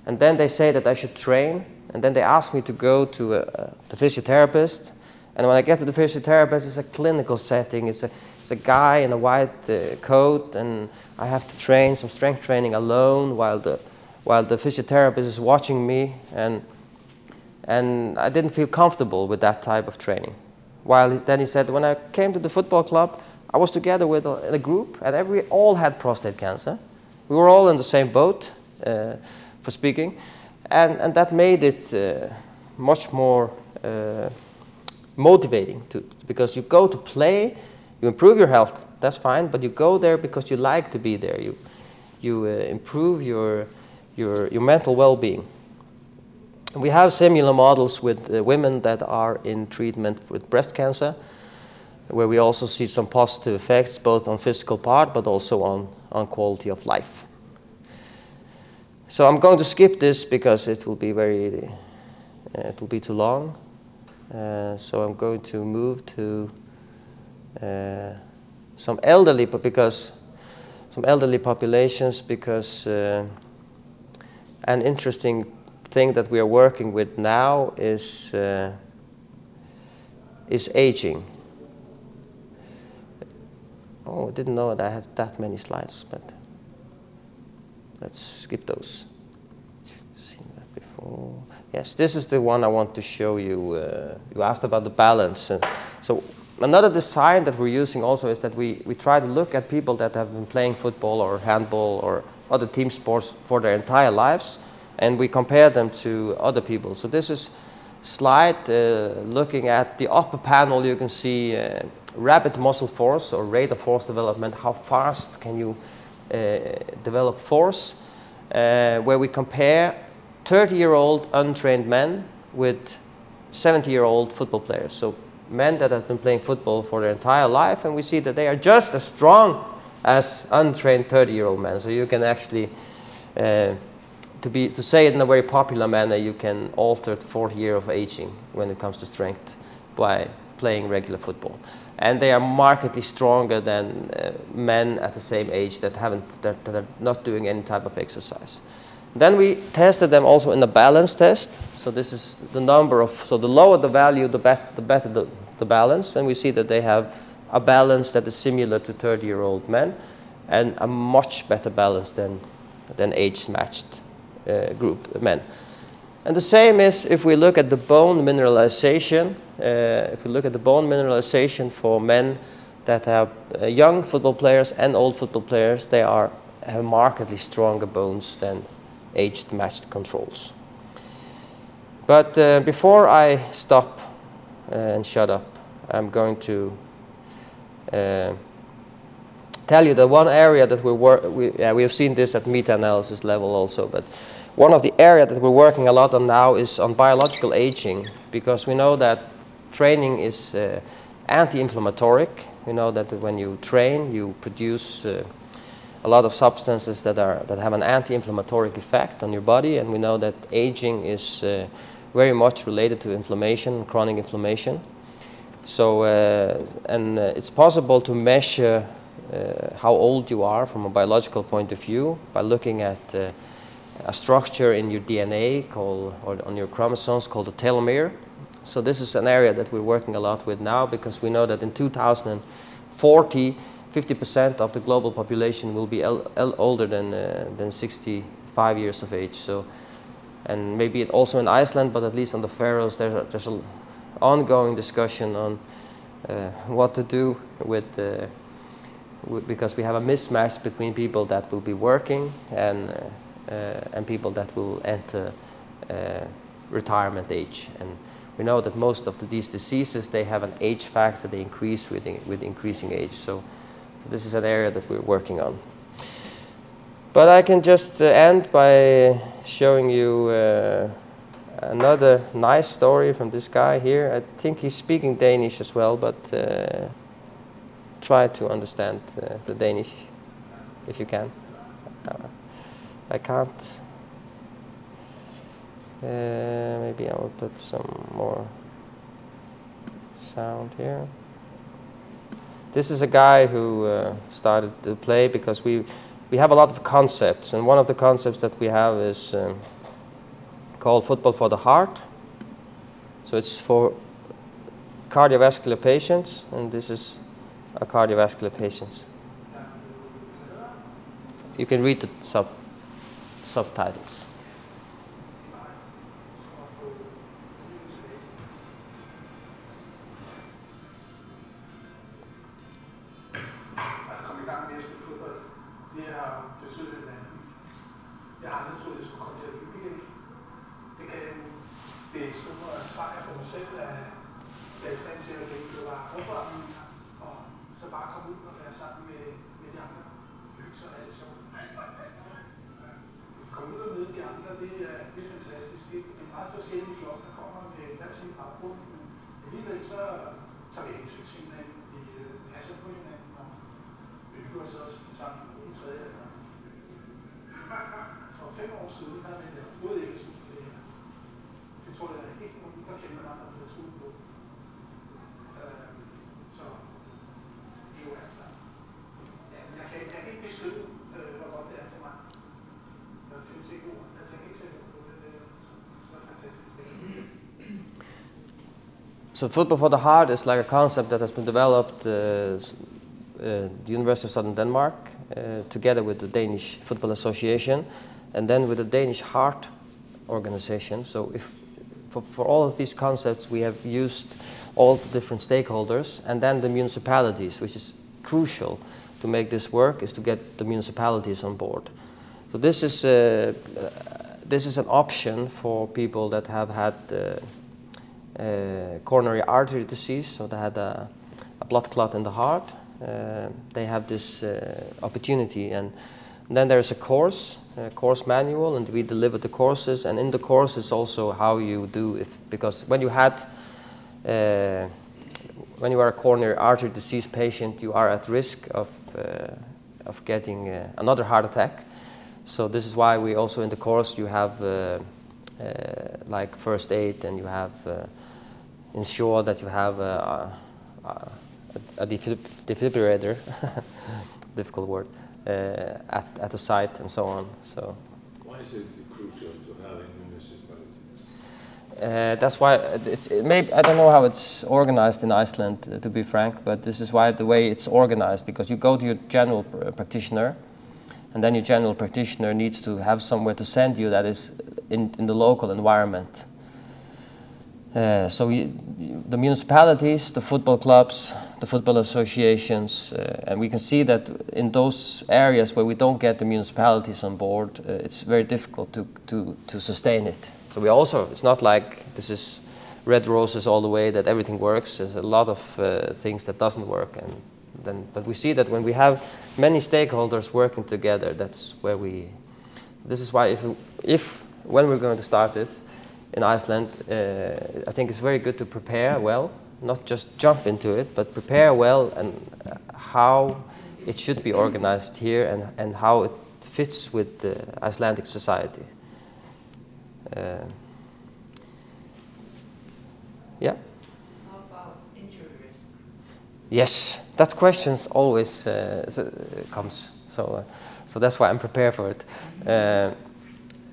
and then they say that I should train, and then they ask me to go to the physiotherapist, and when I get to the physiotherapist, it's a clinical setting, it's a guy in a white coat, and I have to train some strength training alone while the physiotherapist is watching me, and I didn't feel comfortable with that type of training. While then he said, when I came to the football club, I was together with a group, and we all had prostate cancer. We were all in the same boat, for speaking, and that made it much more motivating because you go to play, you improve your health, that's fine, but you go there because you like to be there. You improve your mental well-being. We have similar models with women that are in treatment with breast cancer, where we also see some positive effects both on physical part but also on quality of life. So I'm going to skip this because it will be too long. So I'm going to move to some elderly populations, because an interesting thing that we are working with now is aging. Oh, I didn't know that I had that many slides, but let's skip those. Seen that before. Yes, this is the one I want to show you. You asked about the balance. So another design that we're using also is that we try to look at people that have been playing football or handball or other team sports for their entire lives, and we compare them to other people. So this is slide looking at the upper panel. You can see rapid muscle force or rate of force development. How fast can you develop force? where we compare 30-year-old untrained men with 70-year-old football players. So men that have been playing football for their entire life, and we see that they are just as strong as untrained 30-year-old men. So you can actually, to say it in a very popular manner, you can alter 40 years of aging when it comes to strength by playing regular football. And they are markedly stronger than men at the same age that are not doing any type of exercise. Then we tested them also in a balance test. So this is the number of, so the lower the value, the better the balance. And we see that they have a balance that is similar to 30-year-old men and a much better balance than age-matched group men. And the same is if we look at the bone mineralization. If we look at the bone mineralization for men that have young football players and old football players, they have markedly stronger bones than age-matched controls. But before I stop and shut up, I'm going to tell you that one area that we have seen this at meta-analysis level also, but one of the areas that we're working a lot on now is on biological aging, because we know that training is anti-inflammatory. We know that when you train, you produce a lot of substances that have an anti-inflammatory effect on your body, and we know that aging is very much related to inflammation, chronic inflammation. So, it's possible to measure how old you are from a biological point of view by looking at a structure in your DNA or on your chromosomes called the telomere. So this is an area that we're working a lot with now, because we know that in 2040, 50% of the global population will be older than 65 years of age. So, and maybe also in Iceland, but at least on the Faroes, there's an ongoing discussion on what to do because we have a mismatch between people that will be working and people that will enter retirement age. And we know that most of these diseases, they have an age factor, they increase with increasing age. So this is an area that we're working on. But I can just end by showing you another nice story from this guy here. I think he's speaking Danish as well, but try to understand the Danish if you can. I can't. Maybe I will put some more sound here. This is a guy who started to play because we have a lot of concepts, and one of the concepts that we have is called Football for the Heart. So it's for cardiovascular patients, and this is a cardiovascular patient. You can read the subtitles. So Football for the Heart is like a concept that has been developed at the University of Southern Denmark together with the Danish Football Association and then with the Danish Heart Organization. So for all of these concepts we have used all the different stakeholders, and then the municipalities, which is crucial to make this work, is to get the municipalities on board. So this is an option for people that have had coronary artery disease, so they had a blood clot in the heart. They have this opportunity, and then there's a course course manual, and we deliver the courses. And in the courses also how you do it, because when you are a coronary artery disease patient, you are at risk of getting another heart attack. So this is why we also in the course you have like first aid, and you have ensure that you have a defibrillator, difficult word, at the site and so on. So why is it crucial to have in municipalities? That's why maybe I don't know how it's organized in Iceland, to be frank, but this is why the way it's organized, because you go to your general practitioner, and then your general practitioner needs to have somewhere to send you that is in the local environment. So the municipalities, the football clubs, the football associations, and we can see that in those areas where we don't get the municipalities on board, it's very difficult to sustain it. So we also, it's not like this is red roses all the way, that everything works. There's a lot of things that doesn't work, but we see that when we have many stakeholders working together, that's where this is why when we're going to start this in Iceland, I think it's very good to prepare well, not just jump into it, but prepare well and how it should be organized here and how it fits with the Icelandic society. Yeah? How about injury risk? Yes, that question always comes, so that's why I'm prepared for it.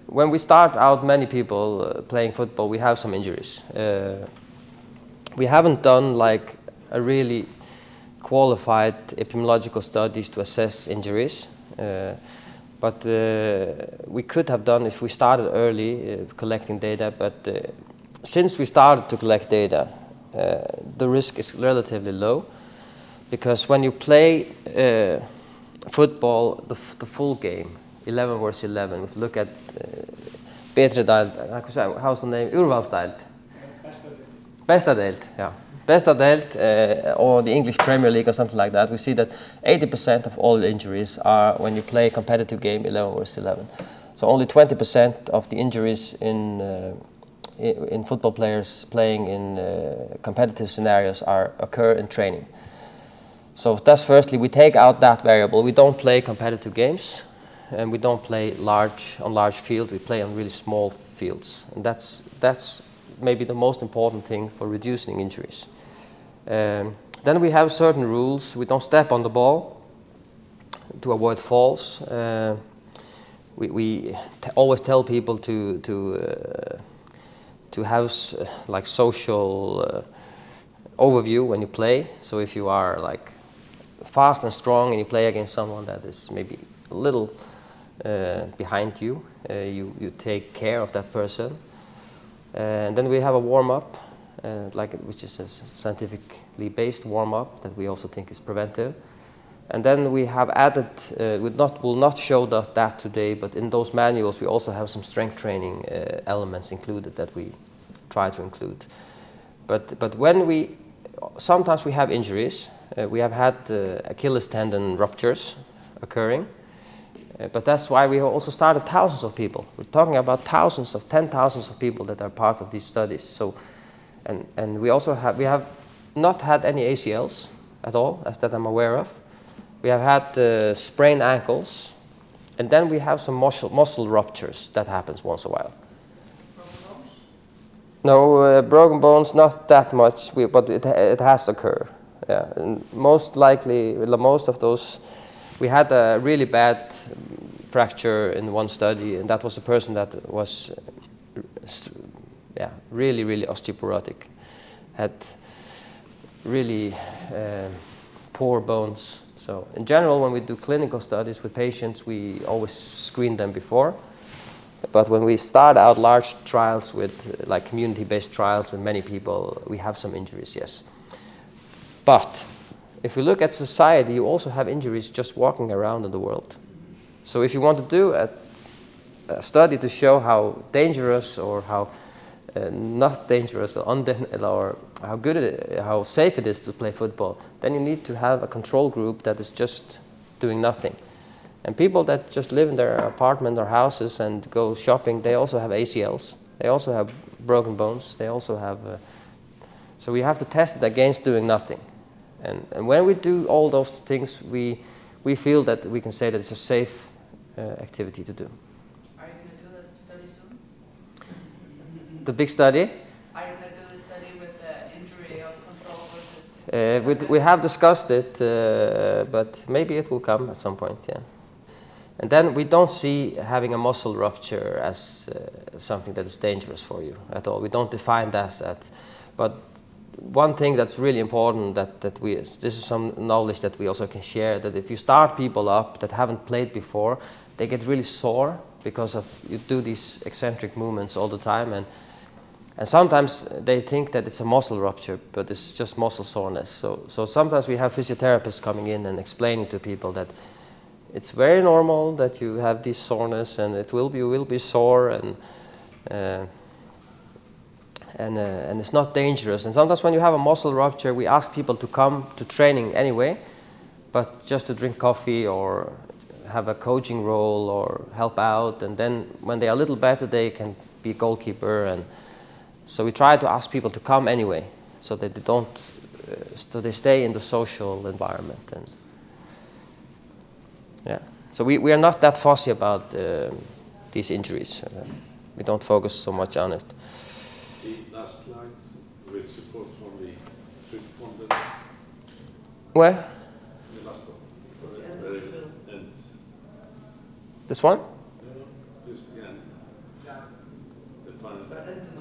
When we start out, many people playing football, we have some injuries. We haven't done like a really qualified epidemiological studies to assess injuries, but we could have done if we started early collecting data. But since we started to collect data, the risk is relatively low, because when you play football, the full game, 11 versus 11. If you look at Betri Deild, how's the name? Úrvalsdeild. Besta Deild, yeah. Besta Deild, or the English Premier League or something like that, we see that 80% of all injuries are when you play a competitive game 11 versus 11. So only 20% of the injuries in football players playing in competitive scenarios occur in training. So that's firstly, we take out that variable. We don't play competitive games. And we don't play on large fields. We play on really small fields, and that's maybe the most important thing for reducing injuries. Then we have certain rules. We don't step on the ball to avoid falls. We always tell people to have like social overview when you play. So if you are like fast and strong and you play against someone that is maybe a little behind you, you take care of that person. And then we have a warm-up, which is a scientifically based warm-up that we also think is preventive. And then we have added, will not show that today, but in those manuals we also have some strength training elements included that we try to include. But when sometimes we have injuries. We have had Achilles tendon ruptures occurring. But that's why we also started thousands of people. We're talking about thousands of 10,000s of people that are part of these studies. So, and we have not had any ACLs at all, as that I'm aware of. We have had sprained ankles, and then we have some muscle ruptures that happens once in a while. Broken bones? No, broken bones, not that much, but it has occurred. Yeah, and most likely, most of those. We had a really bad fracture in one study, and that was a person that was really, really osteoporotic, had really poor bones. So in general, when we do clinical studies with patients, we always screen them before. But when we start out large trials with like community-based trials with many people, we have some injuries, yes. But if we look at society, you also have injuries just walking around in the world. So if you want to do a study to show how dangerous or how not dangerous or how safe it is to play football, then you need to have a control group that is just doing nothing. And people that just live in their apartment or houses and go shopping, they also have ACLs. They also have broken bones. They also have... so we have to test it against doing nothing. And when we do all those things, we feel that we can say that it's a safe activity to do. Are you going to do that study soon? The big study? Are you going to do the study with the injury of control versus... We have discussed it, but maybe it will come at some point, yeah. And then we don't see having a muscle rupture as something that is dangerous for you at all. We don't define that as that. But one thing that's really important this is some knowledge that we also can share, that if you start people up that haven't played before, they get really sore because you do these eccentric movements all the time, and sometimes they think that it's a muscle rupture, but it's just muscle soreness. So sometimes we have physiotherapists coming in and explaining to people that it's very normal that you have this soreness, and you will be sore, and it's not dangerous. And sometimes when you have a muscle rupture, we ask people to come to training anyway, but just to drink coffee or have a coaching role or help out. And then when they are a little better, they can be a goalkeeper. And so we try to ask people to come anyway, so that they don't, so they stay in the social environment. And yeah, so we are not that fussy about these injuries. We don't focus so much on it. The last slide with support from the trip from the... Where? The last one. And This one? no, just the end. The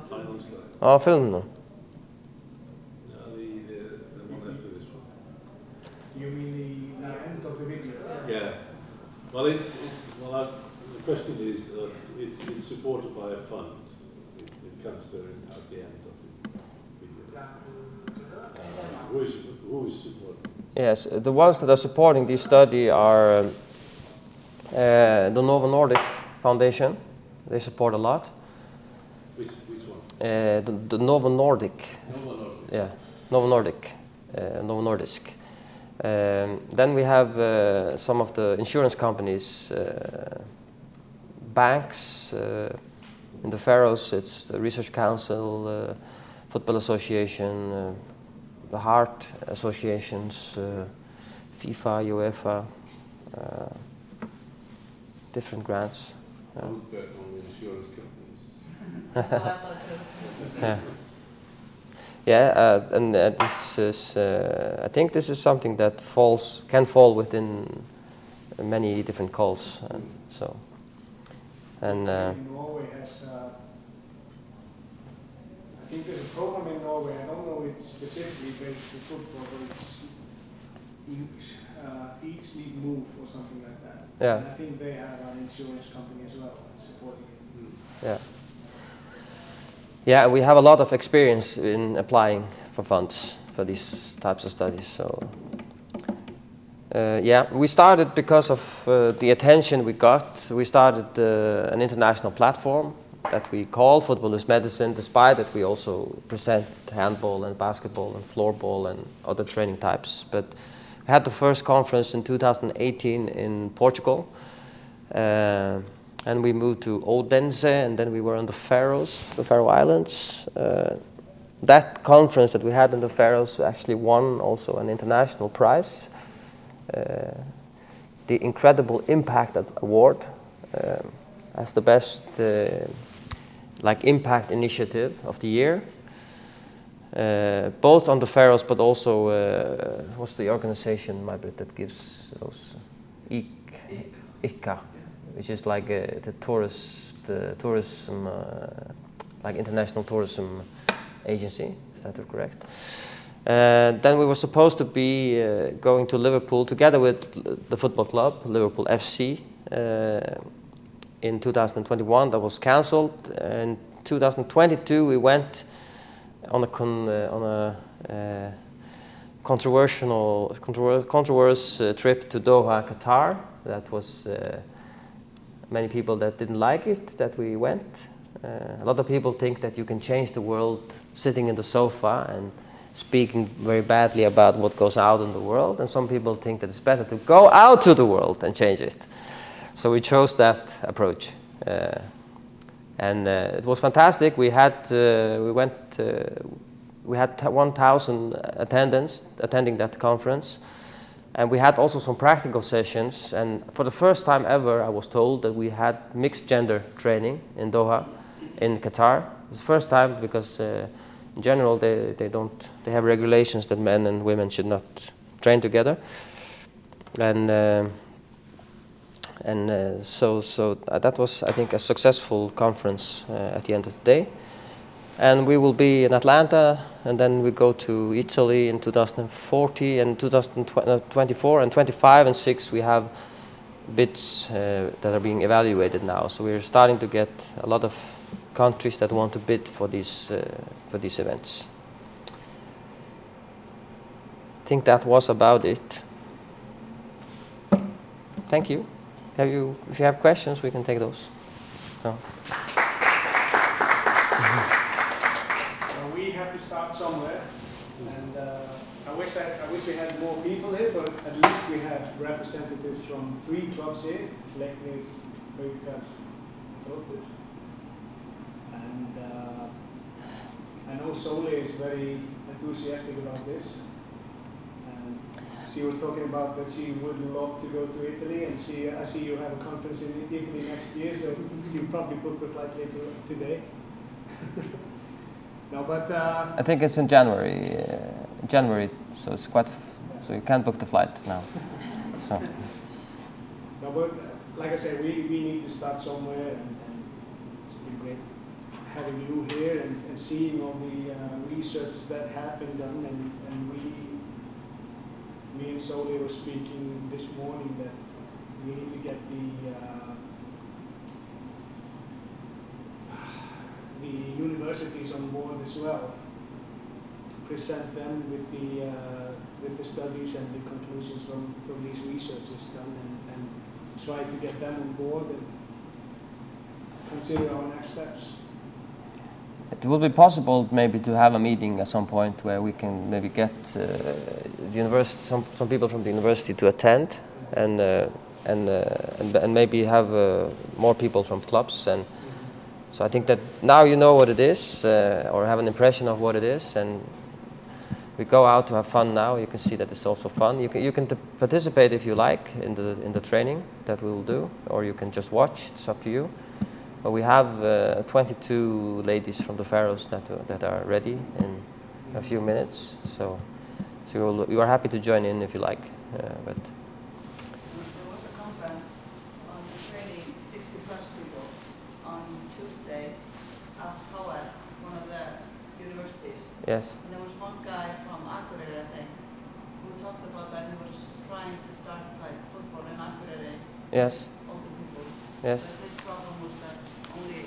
final slide. Ja, film nu. No, the one after this one. You mean the end of the video? Yeah. Well, the question is it's supported by a fund. It comes there at the end of the video. Who is supporting? Yes, the ones that are supporting this study are the Novo Nordisk Foundation. They support a lot. Which one? The Novo Nordisk. Novo Nordisk. Yeah, Novo Nordisk. Novo Nordisk. Then we have some of the insurance companies, banks. In the Faroes, it's the Research Council, Football Association, the Heart Associations, FIFA, UEFA, different grants. I would bet on the insurance companies. So I thought too. Yeah. Yeah, and this is, I think this is something that can fall within many different calls. And Norway has, I think there's a program in Norway, I don't know it's specifically based on football, but it's Eats Need Move or something like that. Yeah. And I think they have an insurance company as well supporting it. yeah. Yeah, we have a lot of experience in applying for funds for these types of studies. So, yeah, we started because of the attention we got. We started an international platform that we call Football is Medicine, despite that we also present handball and basketball and floorball and other training types. But we had the first conference in 2018 in Portugal. And we moved to Odense, and then we were on the Faroes, the Faroe Islands. That conference that we had in the Faroes actually won also an international prize, the Incredible Impact Award, as the best impact initiative of the year. Both on the Faroes, but also what's the organization, Maj-Britt, that gives those ICCA. Which is like the tourism, like international tourism agency. Is that correct? Then we were supposed to be going to Liverpool together with the football club, Liverpool FC, in 2021. That was cancelled. In 2022, we went on a controversial trip to Doha, Qatar. That was. Many people that didn't like it, that we went. A lot of people think that you can change the world sitting in the sofa and speaking very badly about what goes out in the world, and some people think that it's better to go out to the world and change it. So we chose that approach. And it was fantastic. We had 1,000 attendants attending that conference, and we had also some practical sessions. And for the first time ever, I was told that we had mixed gender training in Doha, in Qatar. It's the first time because in general they have regulations that men and women should not train together. So that was, I think, a successful conference at the end of the day. And we will be in Atlanta, and then we go to Italy in 2040 and 2024 and 25 and 6. We have bids that are being evaluated now. So we're starting to get a lot of countries that want to bid for these events. I think that was about it. Thank you. If you have questions, we can take those. No. We have to start somewhere, and I wish we had more people here, but at least we have representatives from 3 clubs here, Leiknir, Haukar, Þróttur. And I know Sole is very enthusiastic about this. She was talking about that she would love to go to Italy, and I see you have a conference in Italy next year, so you probably booked the flight later today. No, but I think it's in January. So it's quite. So you can't book the flight now. So. No, but like I said, we need to start somewhere, and it's been great having you here and seeing all the research that have been done, and me and Sole were speaking this morning that we need to get the universities on board as well, to present them with the studies and the conclusions from these researches done, and try to get them on board and consider our next steps. It will be possible maybe to have a meeting at some point where we can maybe get the university, some people from the university to attend, and maybe have more people from clubs. And so I think that now you know what it is, or have an impression of what it is, and we go out to have fun now. You can see that it's also fun. You can participate if you like in the training that we will do, or you can just watch. It's up to you. But we have 22 ladies from the Faroes that are ready in a few minutes. So you are happy to join in if you like. But there was a conference on training 60+ people on Tuesday at Howard, one of the universities. yes. And there was one guy from Akureyri, I think, who talked about that he was trying to start like football in Akureyri. Yes. Older people. Yes. But his problem was that only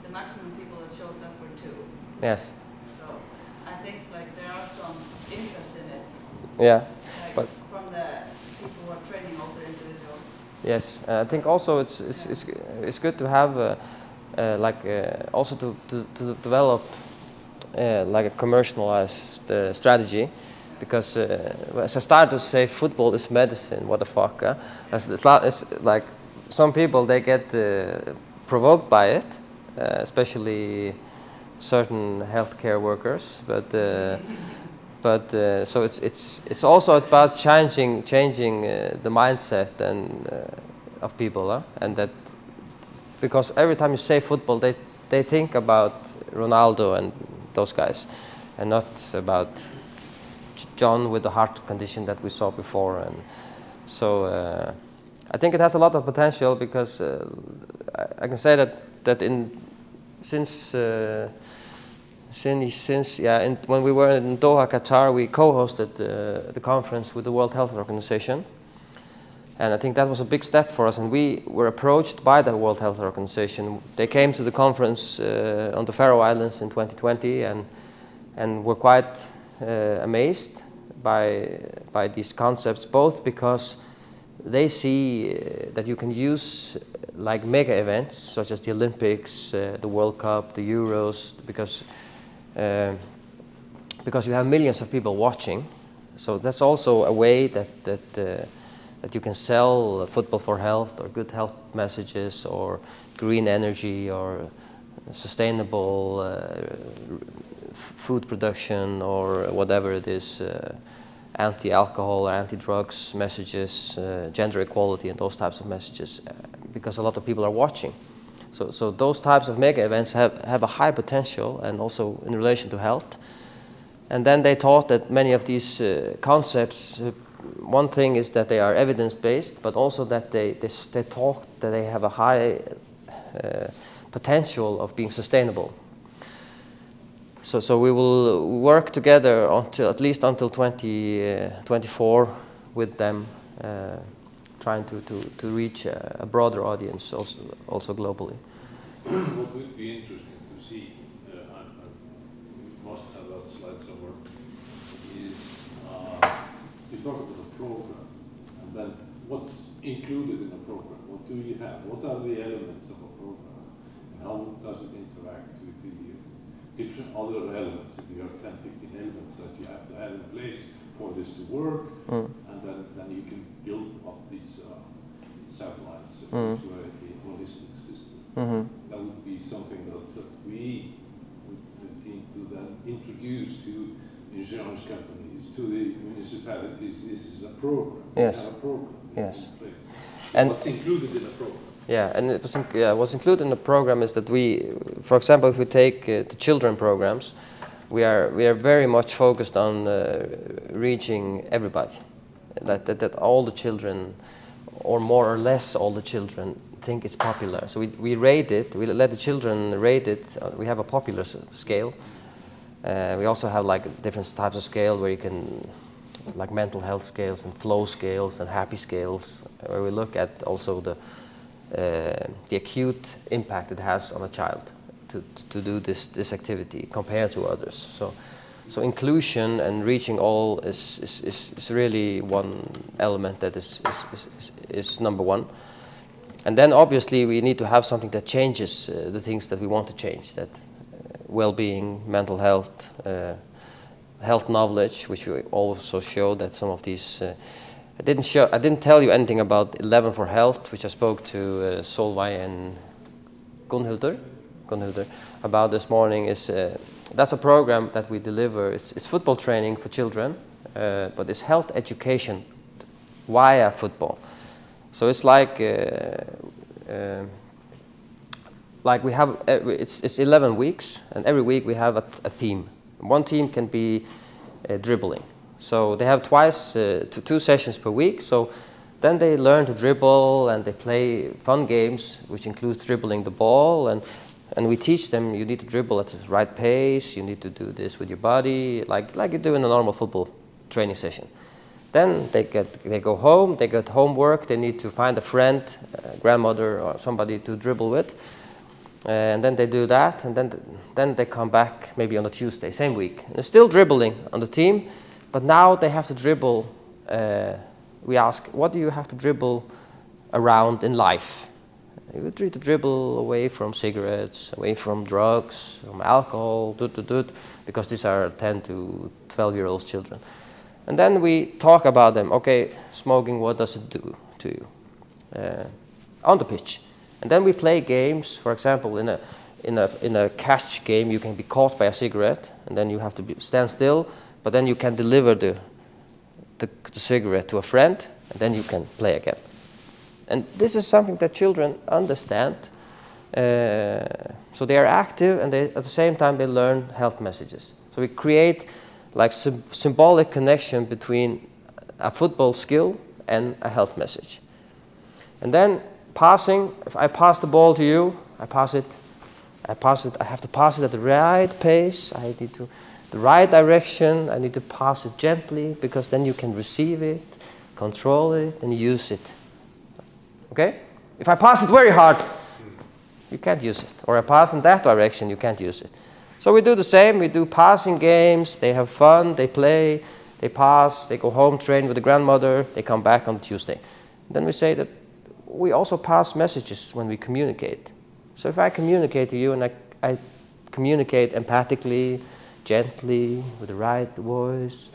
the maximum people that showed up were 2. Yes. So I think like there are some interest in it. Yeah. Like But from the people who are training older individuals. yes, I think also it's good to have also to develop like a commercialized strategy, because as I started to say, football is medicine. What the fuck? It's like some people, they get provoked by it, especially certain healthcare workers. So it's also about changing the mindset and of people, and that, because every time you say football, they think about Ronaldo and those guys, and not about John with the heart condition that we saw before. And so I think it has a lot of potential, because I can say that when we were in Doha, Qatar, we co-hosted the conference with the World Health Organization, and I think that was a big step for us. And we were approached by the World Health Organization. They came to the conference on the Faroe Islands in 2020, and were quite amazed by these concepts, both because they see that you can use like mega events such as the Olympics, the World Cup, the Euros, because you have millions of people watching. So that's also a way that that you can sell football for health or good health messages or green energy or sustainable food production or whatever it is, anti-alcohol, anti-drugs messages, gender equality and those types of messages, because a lot of people are watching. So those types of mega events have a high potential, and also in relation to health. And then they thought that many of these concepts, one thing is that they are evidence-based, but also that they talk that they have a high potential of being sustainable. So we will work together until at least until 2024 with them, trying to reach a broader audience also globally. What would be interesting to see, we must have that slide somewhere, is you talk about the program, and then what's included in the program. What do you have? What are the elements of a program? And how does it interact with the different other elements? If you have 10, 15 elements that you have to have in place for this to work, and then you can build up these satellites into a holistic system. That would be something that we would need to then introduce to insurance companies, to the municipalities. This is a program. Yes. We have a program. Yes. In place. And what's included in the program? yeah, and what's included in the program is that we, for example, if we take the children programs, we are very much focused on reaching everybody. That all the children, or more or less all the children, think it's popular. So we rate it. We let the children rate it. We have a popular scale. We also have like different types of scale where you can, like mental health scales and flow scales and happy scales, where we look at also the acute impact it has on a child to do this activity compared to others. So inclusion and reaching all is really one element that is number one. And then obviously we need to have something that changes the things that we want to change, that well-being, mental health, health knowledge, which we also showed that some of these. I didn't tell you anything about 11 for Health, which I spoke to Solveig and Gunnhildur about this morning. That's a program that we deliver. It's football training for children, but it's health education via football. So it's like we have, it's 11 weeks, and every week we have a theme. One theme can be dribbling. So they have twice, 2 sessions per week. So then they learn to dribble, and they play fun games, which includes dribbling the ball. And we teach them, you need to dribble at the right pace, you need to do this with your body, like you do in a normal football training session. Then they go home, they get homework, they need to find a friend, a grandmother or somebody to dribble with. And then they do that, and then they come back maybe on a Tuesday, same week. And they're still dribbling on the team, but now they have to dribble. We ask, what do you have to dribble around in life? You would need to dribble away from cigarettes, away from drugs, from alcohol, because these are 10 to 12-year-old children. And then we talk about them. Okay, smoking, what does it do to you on the pitch? And then we play games. For example, in a catch game, you can be caught by a cigarette, and then you have to stand still. But then you can deliver the cigarette to a friend, and then you can play again. And this is something that children understand. So they are active, and at the same time they learn health messages. So we create like symbolic connection between a football skill and a health message. And then passing, if I pass the ball to you, I have to pass it at the right pace, I need to, the right direction, I need to pass it gently, because then you can receive it, control it, and use it. Okay? If I pass it very hard, you can't use it. Or I pass in that direction, you can't use it. So we do the same. We do passing games. They have fun. They play. They pass. They go home, train with the grandmother. They come back on Tuesday. Then we say that we also pass messages when we communicate. So if I communicate to you and I communicate empathically, gently, with the right voice,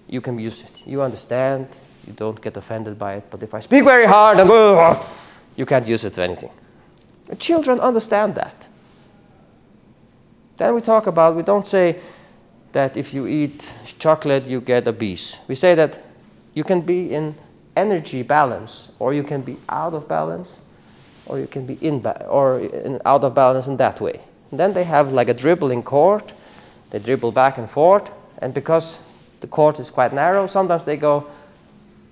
you can use it. You understand. you don't get offended by it. But if I speak very hard, and you can't use it to anything. The children understand that. Then we talk about, we don't say that if you eat chocolate, you get obese. We say that you can be in energy balance, or you can be out of balance, or you can be out of balance in that way. And then they have like a dribbling court. They dribble back and forth, and because the court is quite narrow, sometimes they go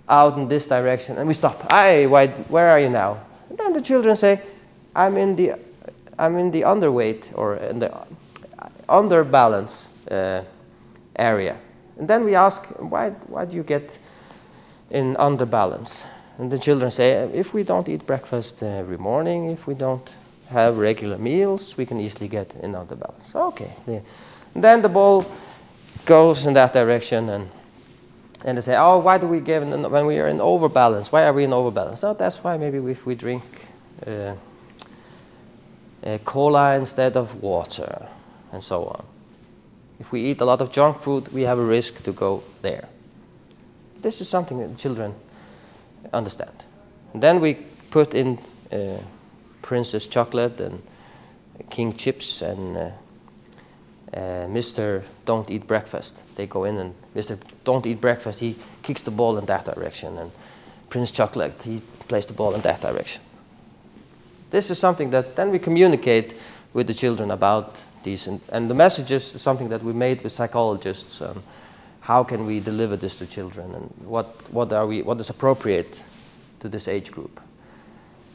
out in this direction, and we stop. Hey, where are you now? And then the children say, I'm in the underweight, or in the underbalance area. And then we ask, why do you get in underbalance? And the children say, if we don't eat breakfast every morning, if we don't have regular meals, we can easily get in underbalance. Okay. And then the ball goes in that direction, and they say, oh, why do we give when we are in overbalance? Why are we in overbalance? Oh, that's why maybe if we drink cola instead of water, and so on. If we eat a lot of junk food, we have a risk to go there. This is something that children understand. And then we put in Princess Chocolate and King Chips and Mr. Don't Eat Breakfast. They go in, and Mr. Don't Eat Breakfast, he kicks the ball in that direction, and Prince Chocolate, he plays the ball in that direction. This is something that then we communicate with the children about these, and the messages is something that we made with psychologists. How can we deliver this to children, and what is appropriate to this age group?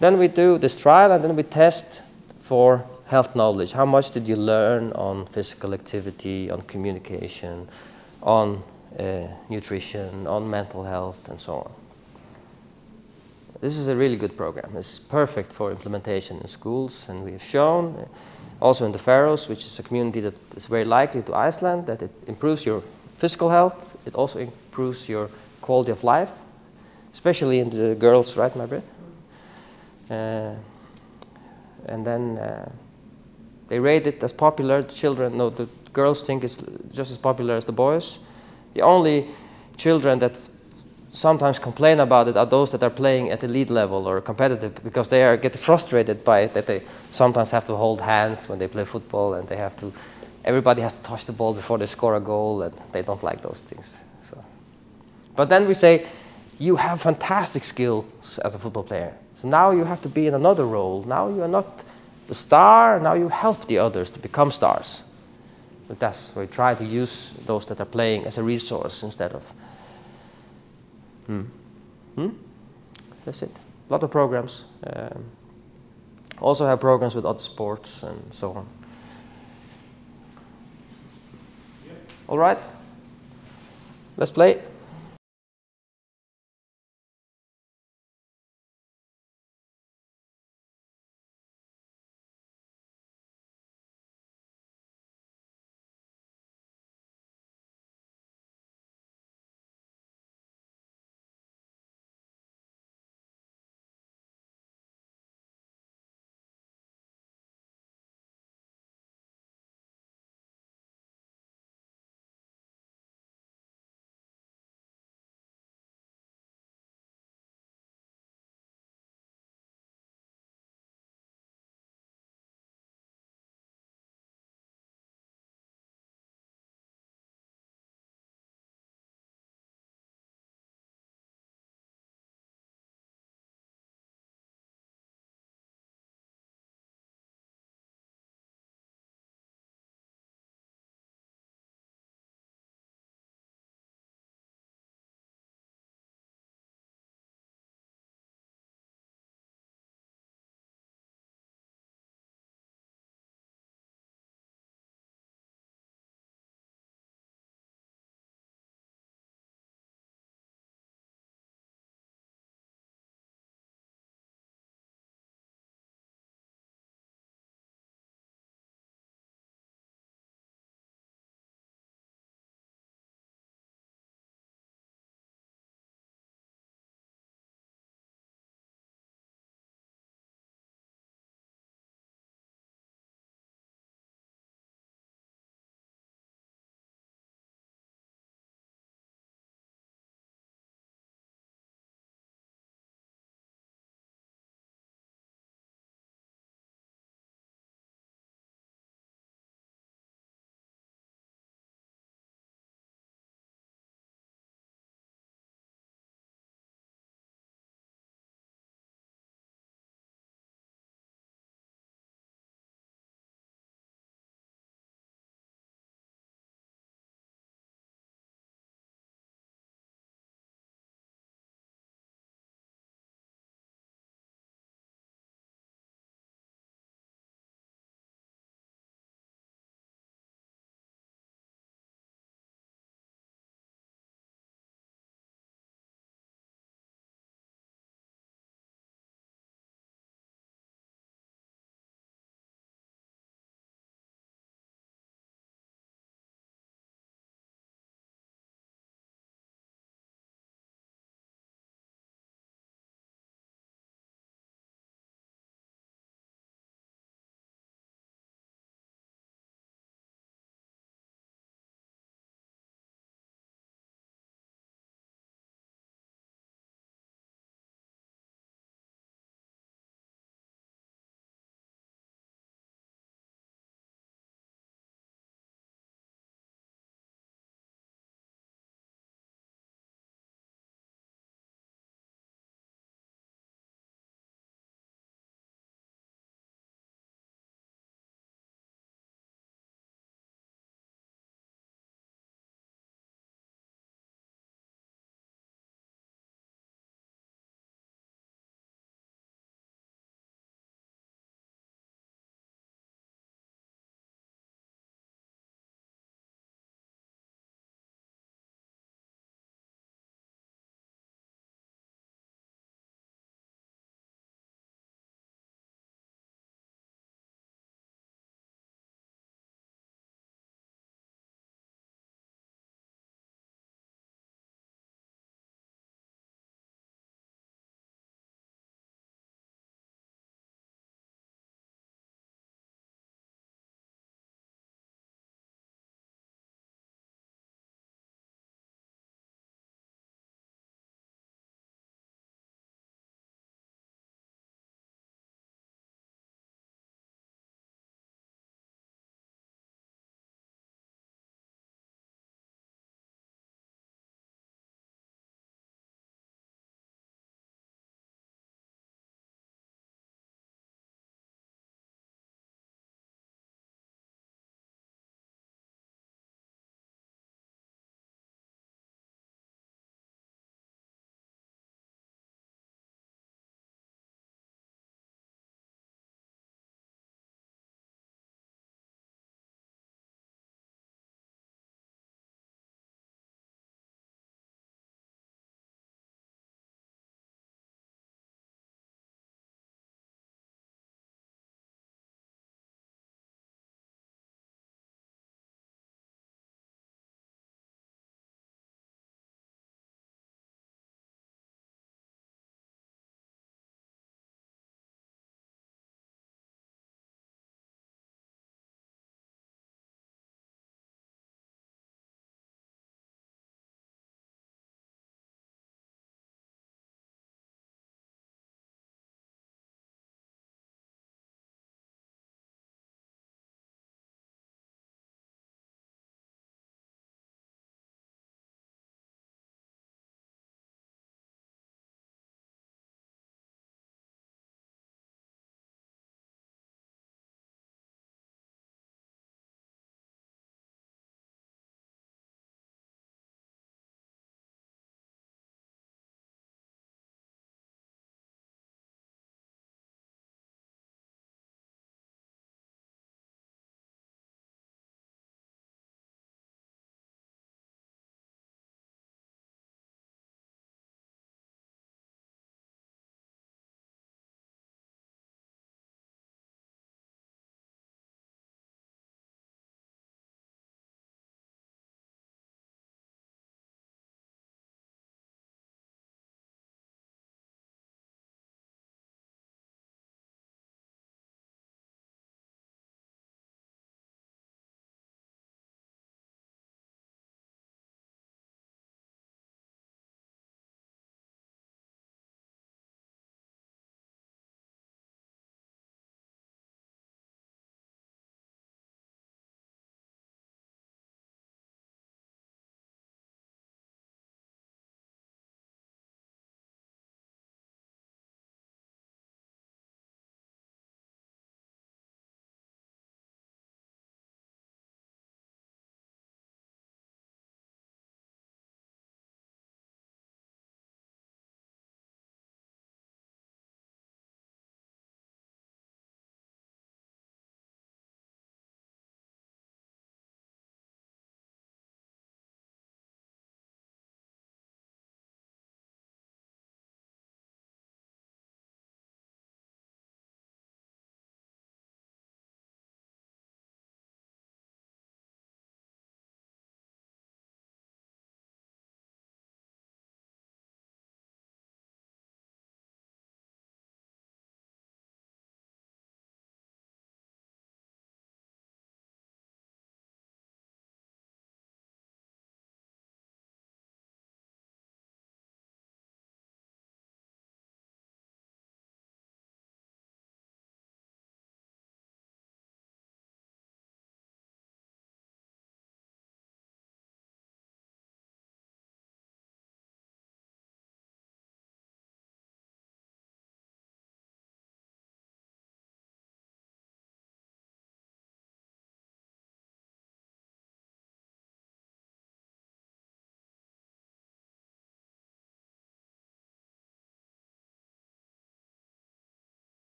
Then we do this trial, and then we test for health knowledge. How much did you learn on physical activity, on communication, on nutrition, on mental health, and so on? This is a really good program. It's perfect for implementation in schools, and we have shown also in the Faroes, which is a community that is very likely to Iceland, that it improves your physical health. It also improves your quality of life, especially in the girls, right, Maj-Britt? And then they rate it as popular. The children, no, the girls think it's just as popular as the boys. The only children that sometimes complain about it are those that are playing at elite level or competitive, because they get frustrated by it, that they sometimes have to hold hands when they play football, and everybody has to touch the ball before they score a goal, and they don't like those things. So. But then we say, you have fantastic skills as a football player. So now you have to be in another role. Now you are not the star, now you help the others to become stars. But that's why we try to use those that are playing as a resource instead of... That's it. A lot of programs. Also have programs with other sports and so on. All right, let's play.